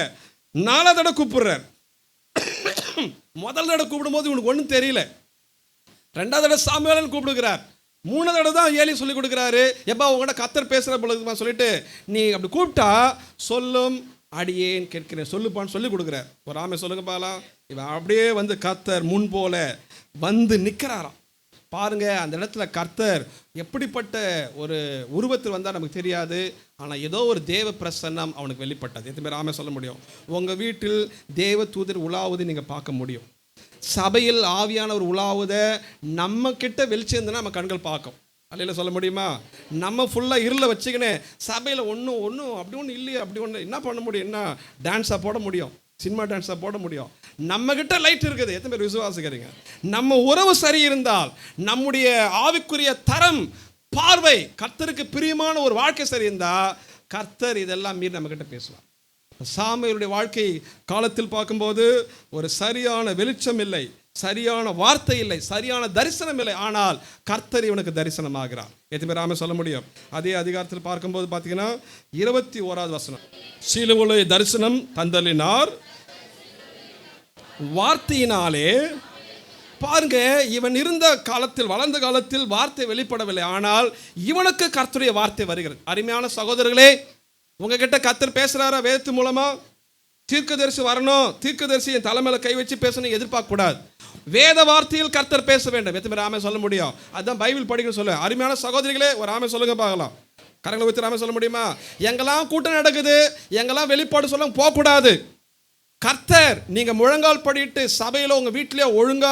4 தடவை கூப்பிடுறார். முதல் தடவை கூப்பிடும் போது இவனுக்கு ஒன்றும் தெரியல. 2வது தடவை சாமுவேல்னு கூப்பிடுகிறார். 3வது தடவை தான் ஏலி சொல்லி கொடுக்குறாரு. எப்பா உங்கள்கிட்ட கர்த்தர் பேசுகிற பொழுதுமா சொல்லிட்டு நீ அப்படி கூப்பிட்டா சொல்லும் அடியேன் கேட்கிறேன் சொல்லுப்பான்னு சொல்லி கொடுக்குறார். ஒரு ஆமை சொல்லுங்க பாலாம். இவன் அப்படியே கர்த்தர் முன் போல நிற்கிறாராம். பாருங்க, அந்த இடத்துல கர்த்தர் எப்படிப்பட்ட ஒரு உருவத்தில் வந்தால் நமக்கு தெரியாது. ஆனால் ஏதோ ஒரு தேவ பிரசன்னம் அவனுக்கு வெளிப்பட்டது. எத்தனை பேர் ஆமே சொல்ல முடியும்? உங்கள் வீட்டில் தேவ தூதர் உலாவுதை நீங்கள் பார்க்க முடியும். சபையில் ஆவியானவர் உலாவுதை நம்ம கிட்ட வெளிச்சம் நம்ம கண்கள் பார்க்கும். அல்லையில சொல்ல முடியுமா? நம்ம ஃபுல்லாக இருளை வச்சுக்கினே சபையில் ஒன்றும் அப்படி ஒன்றும் இல்லையே, அப்படி ஒன்று என்ன பண்ண முடியும்? என்ன டான்ஸாக போட முடியும்? சினிமா டான்ஸாக போட முடியும்? நம்ம கிட்ட லைட் இருக்குது. எத்தனை பேர் விசுவாசிக்கிறீங்க? நம்ம உறவு சரி இருந்தால், நம்முடைய ஆவிக்குரிய தரம் பார்வை கர்த்தருக்கு பிரியமான ஒரு வாழ்க்கை சரி இருந்தால் கர்த்தர் இதெல்லாம் மீறி நம்ம கிட்ட பேசுவார். சாமுவேலுடைய வாழ்க்கை காலத்தில் பார்க்கும்போது ஒரு சரியான வெளிச்சம் இல்லை, சரியான வார்த்தை இல்லை, சரியான தரிசனம் இல்லை. ஆனால் கர்த்தர் இவனுக்கு தரிசனம் ஆகிறார். எத்தனை பேர் ஆமென் சொல்ல முடியும்? அதே அதிகாரத்தில் பார்க்கும்போது பார்த்தீங்கன்னா 21வது வசனம். சீலோவிலே தரிசனம் தந்தலினார் வார்த்தையினாலே. பாருங்க, இவன் இருந்த காலத்தில், வளர்ந்த காலத்தில் வார்த்தை வெளிப்படவில்லை. ஆனால் இவனுக்கு கர்த்தருடைய வார்த்தை வருகிறது. அருமையான சகோதரர்களே, உங்ககிட்ட கர்த்தர் பேசுறாரா? வேதத்து மூலமா தீர்க்கதரிசி வரணும், தீர்க்கதரிசி என் தலைமையில கை வச்சு பேசணும் எதிர்பார்க்க கூடாது. வேத வார்த்தையில் கர்த்தர் பேச வேண்டும். எத்தனை பேர் ஆமென் சொல்ல முடியும்? அதுதான் பைபிள் படிக்க சொல்ல. அருமையான சகோதரிகளே, ஒரு ஆமென் சொல்லுங்க பார்க்கலாம். கரங்களை வைத்து ஆமென் சொல்ல முடியுமா? எங்கெல்லாம் கூட்டம் நடக்குது, எங்கெல்லாம் வெளிப்பாடு சொல்ல போகக்கூடாது. கர்த்தர் நீங்க முழங்கால் படிட்டு சபையில உங்க வீட்டிலேயே ஒழுங்கா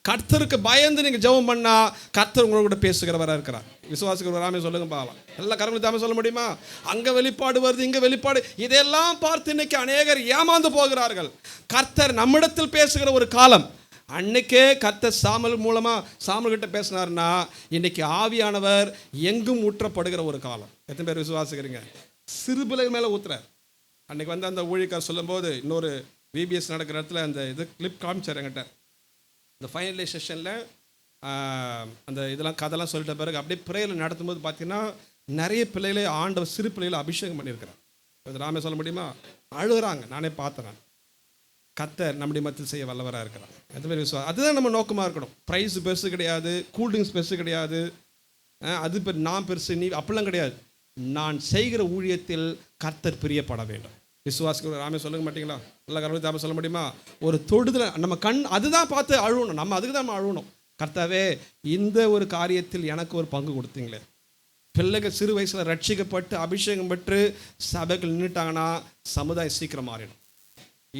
கர்த்தருக்கு பயந்து நீங்க ஜெபம் பண்ணா கர்த்தர் உங்களோட கூட பேசுகிறவராக இருக்கிறார். விசுவாசிக்கிற ஒரு ஆமென் சொல்லுங்க பார்க்கலாம். எல்லாம் கரங்களை தாமே சொல்ல முடியுமா? அங்க வெளிப்பாடு வருது, இங்க வெளிப்பாடு, இதெல்லாம் பார்த்து இன்னைக்கு அநேகர் ஏமாந்து போகிறார்கள். கர்த்தர் நம்மிடத்தில் பேசுகிற ஒரு காலம். அன்னைக்கே கர்த்தர் சாமுவேல் மூலமா சாமுவேல் கிட்ட பேசினார்னா இன்னைக்கு ஆவியானவர் எங்கும் ஊற்றப்படுகிற ஒரு காலம். எத்தனை பேர் விசுவாசிக்கிறீங்க? சிறு பிள்ளை மேல ஊத்துறார். அன்னைக்கு அந்த ஊழியக்கார் சொல்லும்போது, இன்னொரு விபிஎஸ் நடக்கிற இடத்துல அந்த இது கிளிப் காமிச்சார் என்கிட்ட. இந்த ஃபைனல் செஷனில் அந்த இதெல்லாம் கதெல்லாம் சொல்லிட்ட பிறகு அப்படியே பிரேயர் நடத்தும்போது பார்த்தீங்கன்னா நிறைய பிள்ளைகளே ஆண்டவர் சிறு பிள்ளைகளை அபிஷேகம் பண்ணியிருக்கிறார். இது நாமே சொல்ல முடியுமா? அழுகிறாங்க. நானே பார்த்தேன். கர்த்தர் நம்முடைய மத்தியில் செய்ய வல்லவராக இருக்கிறார். எந்த மாதிரி விசுவாசம், அதுதான் நம்ம நோக்கமாக இருக்கணும். ப்ரைஸ் பெருசு கிடையாது, கூல்ட்ரிங்க்ஸ் பெருசு கிடையாது, அது நான் பெருசு நீ அப்படிலாம் கிடையாது. நான் செய்கிற ஊழியத்தில் கர்த்தர் பிரியப்பட வேண்டும். விசுவாசிக்கிற ராமே சொல்லுங்க மாட்டீங்களா? நல்லா கர்வத்தாம சொல்ல முடியுமா? ஒரு தொடுதல நம்ம கண் அதுதான் பார்த்து அழுவணும். நம்ம அதுக்கு தான் அழுவணும். கர்த்தாவே, இந்த ஒரு காரியத்தில் எனக்கு ஒரு பங்கு கொடுத்தீங்களே. பிள்ளைகள் சிறு வயசில் ரட்சிக்கப்பட்டு அபிஷேகம் பெற்று சபைகள் நின்றுட்டாங்கன்னா சமுதாயம் சீக்கிரம் மாறிடும்.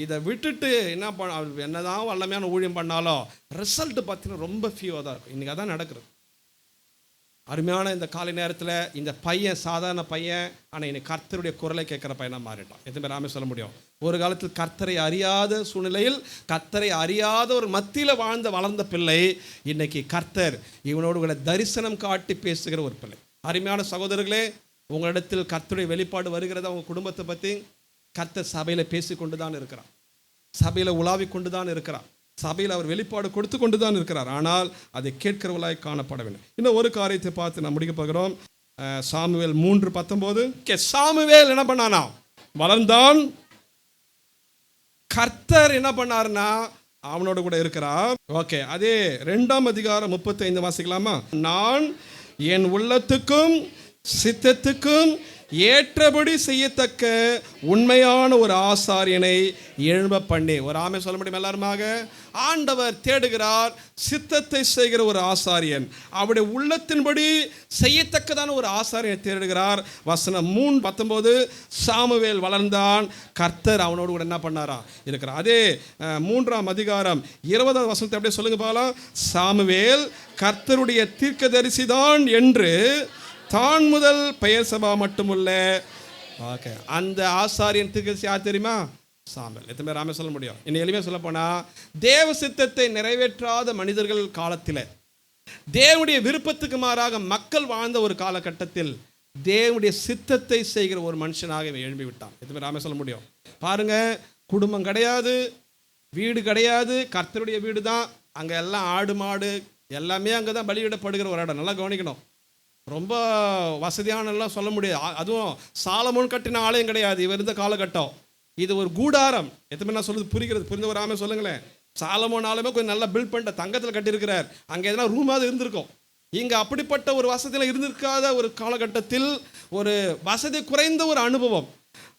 இதை விட்டுட்டு என்ன பண்ண என்னதான் வல்லமையான ஊழியம் பண்ணாலும் ரிசல்ட் பார்த்தீங்கன்னா ரொம்ப ஃபியூவாக தான் இருக்கும். இன்றைக்கி அதான் நடக்கிறது. அருமையான இந்த காலை நேரத்தில் இந்த பையன் சாதாரண பையன், ஆனால் இன்னைக்கு கர்த்தருடைய குரலை கேட்குற பையனாக மாறிட்டான். எத்தனை பேர் ஆமே சொல்ல முடியும்? ஒரு காலத்தில் கர்த்தரை அறியாத சூழ்நிலையில் கர்த்தரை அறியாத ஒரு மத்தியில் வளர்ந்த பிள்ளை இன்னைக்கு கர்த்தர் இவனோடு கூட தரிசனம் காட்டி பேசுகிற ஒரு பிள்ளை. அருமையான சகோதரர்களே, உங்களிடத்தில் கர்த்தருடைய வெளிப்பாடு வருகிறதா? உங்கள் குடும்பத்தை பற்றி கர்த்தர் சபையில் பேசி கொண்டு தான் இருக்கிறார், சபையில் உலாவி கொண்டு தான் இருக்கிறார், சபையில் அவர் வெளிப்பாடு கொடுத்து கொண்டு தான் இருக்கிறார். ஆனால் அதை கேட்கிறவர்களாய் காணப்படவில்லை. இன்னும் ஒரு காரியத்தை பார்த்து நான் முடிக்க போகிறோம். சாமுவேல் 3:19. சாமுவேல் என்ன பண்ணானா? வளர்ந்தான். கர்த்தர் என்ன பண்ணாருன்னா அவனோட கூட இருக்கிறார். ஓகே, அதே 2ஆம் அதிகாரம் 35 வாசிக்கலாமா? நான் என் உள்ளத்துக்கும் சித்தத்துக்கும் ஏற்றபடி செய்யத்தக்க உண்மையான ஒரு ஆசாரியனை எழும்ப பண்ணி. ஒரு ஆமை சொல்ல முடியும் எல்லாருமாக? ஆண்டவர் தேடுகிறார் சித்தத்தை செய்கிற ஒரு ஆசாரியன், அவருடைய உள்ளத்தின்படி செய்யத்தக்கதான ஒரு ஆசாரியனை தேடுகிறார். வசனம் 3:19. சாமுவேல் வளர்ந்தான், கர்த்தர் அவனோடு கூட என்ன பண்ணாரா இருக்கிறார். அதே 3ஆம் அதிகாரம் 20வது வசனத்தை அப்படியே சொல்லுங்க பார்க்கலாம். சாமுவேல் கர்த்தருடைய தீர்க்கதரிசிதான் என்று தான் முதல் பெயர் சபா மட்டுமல்ல. ஓகே, அந்த ஆசாரியன் தீர்க்கதரிசி யார் தெரியுமா? சாமுவேல். எத்தனை பேர் ஆமே சொல்ல முடியும்? இன்னும் எளிமையாக சொல்ல போனால், தேவ சித்தத்தை நிறைவேற்றாத மனிதர்கள் காலத்தில், தேவனுடைய விருப்பத்துக்கு மாறாக மக்கள் வாழ்ந்த ஒரு காலகட்டத்தில் தேவனுடைய சித்தத்தை செய்கிற ஒரு மனுஷனாக இவன் எழும்பி விட்டான். எத்தனை பேர் ஆமே சொல்ல முடியும்? பாருங்க, குடும்பம் கிடையாது, வீடு கிடையாது, கர்த்தருடைய வீடு தான். அங்கே எல்லாம் ஆடு மாடு எல்லாமே அங்கே தான் பலியிடப்படுகிற ஒரு இடம். நல்லா கவனிக்கணும். ரொம்ப வசதியானலாம் சொல்ல முடியாது. அதுவும் சாலமோன் கட்டின ஆலயம் கிடையாது இவர் இருந்த காலகட்டம். இது ஒரு கூடாரம். எத்தனை நான் சொல்லுது புரிகிறது? புரிந்த ஆமே சொல்லுங்களேன். சாலமோன் ஆலயமே கொஞ்சம் நல்லா பில்ட் பண்ணிட்ட தங்கத்தில் கட்டியிருக்கிறார். அங்கே எதனா ரூமாவது இருந்திருக்கும். இங்கே அப்படிப்பட்ட ஒரு வசதியில் இருந்திருக்காத ஒரு காலகட்டத்தில் ஒரு வசதி குறைந்த ஒரு அனுபவம்.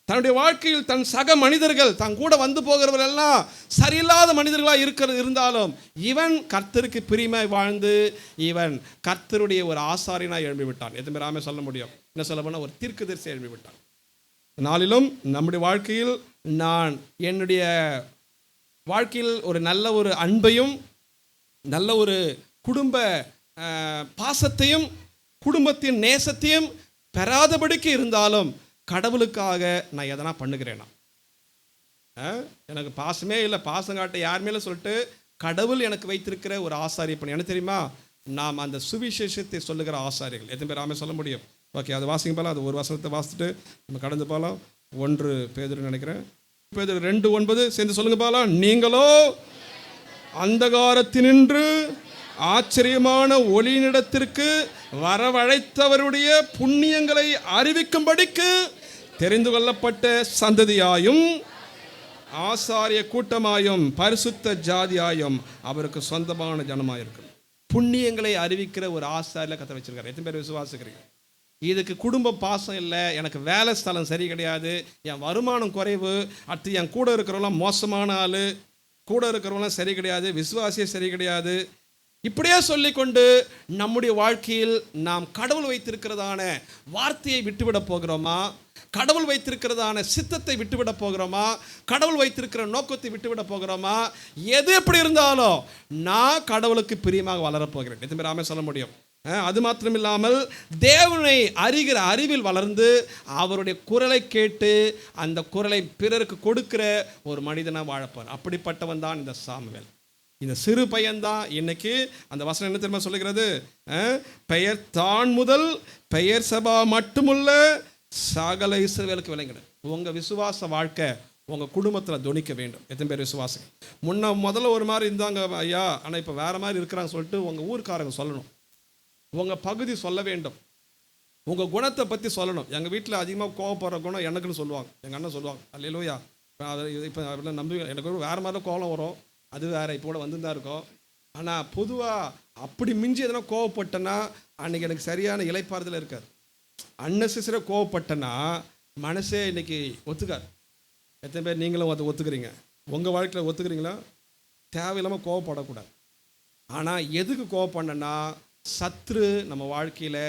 தன்னுடைய வாழ்க்கையில் தன் சக மனிதர்கள் தன் கூட வந்து போகிறவர்கள் எல்லாம் சரியில்லாத மனிதர்களாக இருந்தாலும் இவன் கர்த்தருக்கு பிரியமாய் வாழ்ந்து இவன் கர்த்தருடைய ஒரு ஆசாரியனாக எழும்பி விட்டான். எத்தனை பேர் ஆமே சொல்ல முடியும்? என்ன சொல்ல போனால் ஒரு தீர்க்கதரிசி எழும்பி விட்டான். நாளிலும் நம்முடைய வாழ்க்கையில் நான் என்னுடைய வாழ்க்கையில் ஒரு நல்ல ஒரு அன்பையும் நல்ல ஒரு குடும்ப பாசத்தையும் குடும்பத்தின் நேசத்தையும் பெறாதபடிக்கு இருந்தாலும் கடவுளுக்காக நான் எதனா பண்ணுகிறேன்னா, எனக்கு பாசமே இல்லை, பாசம் காட்ட யார் மேலே சொல்லிட்டு கடவுள் எனக்கு வைத்திருக்கிற ஒரு ஆசாரிய பணி என்ன தெரியுமா? நாம் அந்த சுவிசேஷத்தை சொல்லுகிற ஆசாரிகள். எத்தனை பேர் ஆமே சொல்ல முடியும்? ஓகே, அது வாசிங்க போகலாம். அது ஒரு வசனத்தை வாசிச்சுட்டு நம்ம கடந்து போகலாம். 1 பேதுரு நினைக்கிறேன், பேதுரு 2:9 சேர்ந்து சொல்லுங்க போகலாம். நீங்களோ அந்தகாரத்தினின்று ஆச்சரியமான ஒளியினிடத்திற்கு வரவழைத்தவருடைய புண்ணியங்களை அறிவிக்கும்படிக்கு தெரிந்து கொள்ளப்பட்ட சந்ததியாயும் ஆசாரிய கூட்டமாயும் பரிசுத்த ஜாதியாயும் அவருக்கு சொந்தமான ஜனமாயிருக்கும். புண்ணியங்களை அறிவிக்கிற ஒரு ஆசாரியில் கத்த வச்சிருக்காரு. எத்தனை பேர் விசுவாசிக்கிறீங்க? இதுக்கு குடும்ப பாசம் இல்லை, எனக்கு வேலை ஸ்தலம் சரி கிடையாது, என் வருமானம் குறைவு, அடுத்து என் கூட இருக்கிறவங்களாம் மோசமான ஆள், கூட இருக்கிறவங்களாம் சரி கிடையாது, விசுவாசியே சரி கிடையாது, இப்படியே சொல்லிக்கொண்டு நம்முடைய வாழ்க்கையில் நாம் கடவுள் வைத்திருக்கிறதான வார்த்தையை விட்டுவிட போகிறோமா? கடவுள் வைத்திருக்கிறதான சித்தத்தை விட்டுவிட போகிறோமா? கடவுள் வைத்திருக்கிற நோக்கத்தை விட்டுவிட போகிறோமா? எது எப்படி இருந்தாலும் நான் கடவுளுக்கு பிரியமாக வளரப்போகிறேன். எத்தனை பேர் ஆமே சொல்ல முடியும்? அது மாத்திரம் இல்லாமல் தேவனை அறிகிற அறிவில் வளர்ந்து அவருடைய குரலை கேட்டு அந்த குரலை பிறருக்கு கொடுக்கிற ஒரு மனிதனாக வாழப்பார். அப்படிப்பட்டவன் தான் இந்த சாமுவேல். இந்த சிறு பையன்தான் இன்னைக்கு அந்த வசனம் என்ன தெரியுமா சொல்லுகிறது? பெயர் தான் முதல் பெயர் சபா மட்டுமுள்ள சகல இஸ்ரவேலுக்கு விளங்கிடு. உங்கள் விசுவாச வாழ்க்கை உங்கள் குடும்பத்தில் துணிக்க வேண்டும். எத்தனை பேர் விசுவாசம்? முதல்ல ஒரு மாதிரி இருந்தாங்க ஐயா, ஆனால் இப்போ வேறு மாதிரி இருக்கிறாங்க சொல்லிட்டு உங்கள் ஊருக்காரங்க சொல்லணும், உங்கள் பகுதி சொல்ல வேண்டும், உங்கள் குணத்தை பற்றி சொல்லணும். எங்கள் வீட்டில் அதிகமாக கோவப்படுற குணம் எனக்குன்னு சொல்லுவாங்க, எங்கள் அண்ணன் சொல்லுவாங்க. அல்லேலூயா. இப்போ நம்பி எனக்கு வேறு மாதிரி கோவம் வரும், அது வேறு இப்போ கூட வந்து தான் இருக்கும். ஆனால் பொதுவாக அப்படி மிஞ்சி எதனா கோவப்பட்டேன்னா அன்றைக்கி எனக்கு சரியான இலைப்பாறுதல் இருக்காது. அன்னெசரியாக கோவப்பட்டேன்னா மனசே இன்றைக்கி ஒத்துக்காது. எத்தனை பேர் நீங்களும் அதை ஒத்துக்கிறீங்க? உங்கள் வாழ்க்கையில் ஒத்துக்கிறீங்களா? தேவையில்லாமல் கோவப்படக்கூடாது. ஆனால் எதுக்கு கோவப்படணுன்னா சத்ரு நம்ம வாழ்க்கையில்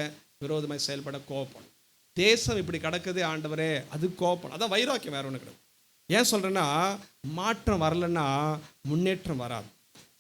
விரோதமாக செயல்பட கோவப்படும். தேசம் இப்படி கிடக்குது ஆண்டவரே, அது கோவப்படும். அதான் வைராக்கியம், வேறு ஒன்று கிடையாது. ஏன் சொல்கிறேன்னா, மாற்றம் வரலைன்னா முன்னேற்றம் வராது.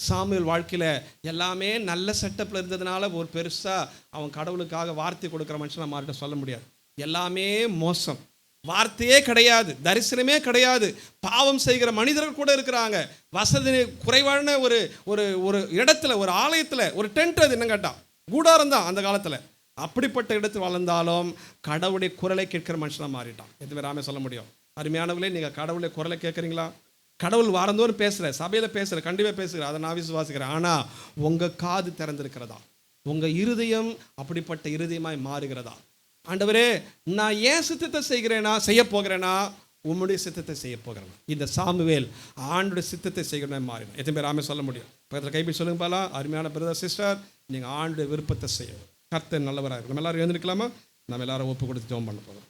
சாமுவேல் வாழ்க்கையில் எல்லாமே நல்ல செட்டப்பில் இருந்ததுனால ஒரு பெருசாக அவன் கடவுளுக்காக வார்த்தை கொடுக்குற மனுஷனை மாறிட்ட சொல்ல முடியாது. எல்லாமே மோசம், வார்த்தையே கிடையாது, தரிசனமே கிடையாது, பாவம் செய்கிற மனிதர்கள் கூட இருக்கிறாங்க. வசதி குறைவான ஒரு ஒரு ஒரு இடத்துல, ஒரு ஆலயத்தில் ஒரு டென்ட், அது என்ன கேட்டால் கூடாரம் தான் அந்த காலத்தில். அப்படிப்பட்ட இடத்தில் வளர்ந்தாலும் கடவுளுடைய குரலை கேட்கிற மனுஷனாக மாறிட்டான். எது வேறாமே சொல்ல முடியும். அருமையானவர்களே, நீங்கள் கடவுளுடைய குரலை கேட்குறீங்களா? கடவுள் வாரந்தோறும் பேசுகிற, சபையில் பேசுகிற, கண்டிப்பாக பேசுகிறேன், அதை நான் விசுவாசிக்கிறேன். ஆனால் உங்கள் காது திறந்திருக்கிறதா? உங்கள் இருதயம் அப்படிப்பட்ட இருதயமாய் மாறுகிறதா? ஆண்டவரே, நான் ஏன் சித்தத்தை செய்கிறேனா, செய்ய போகிறேனா, உம்முடைய சித்தத்தை செய்ய போகிறேன். இந்த சாமுவேல் ஆண்டுடைய சித்தத்தை செய்கிறேன் மாறிடும். எத்தனை பேர் ஆமே சொல்ல முடியும்? பக்கத்தில் கைப்பிடி சொல்லுங்க பாலாம். அருமையான பிரதர் சிஸ்டர், நீங்கள் ஆண்டுடைய விருப்பத்தை செய்யணும். கர்த்தர் நல்லவராக இருக்கும். நம்ம எல்லாரும் எழுந்திருக்கலாமா? நம்ம எல்லாரும் ஒப்பு கொடுத்து ஜெபம் பண்ண போகிறோம்.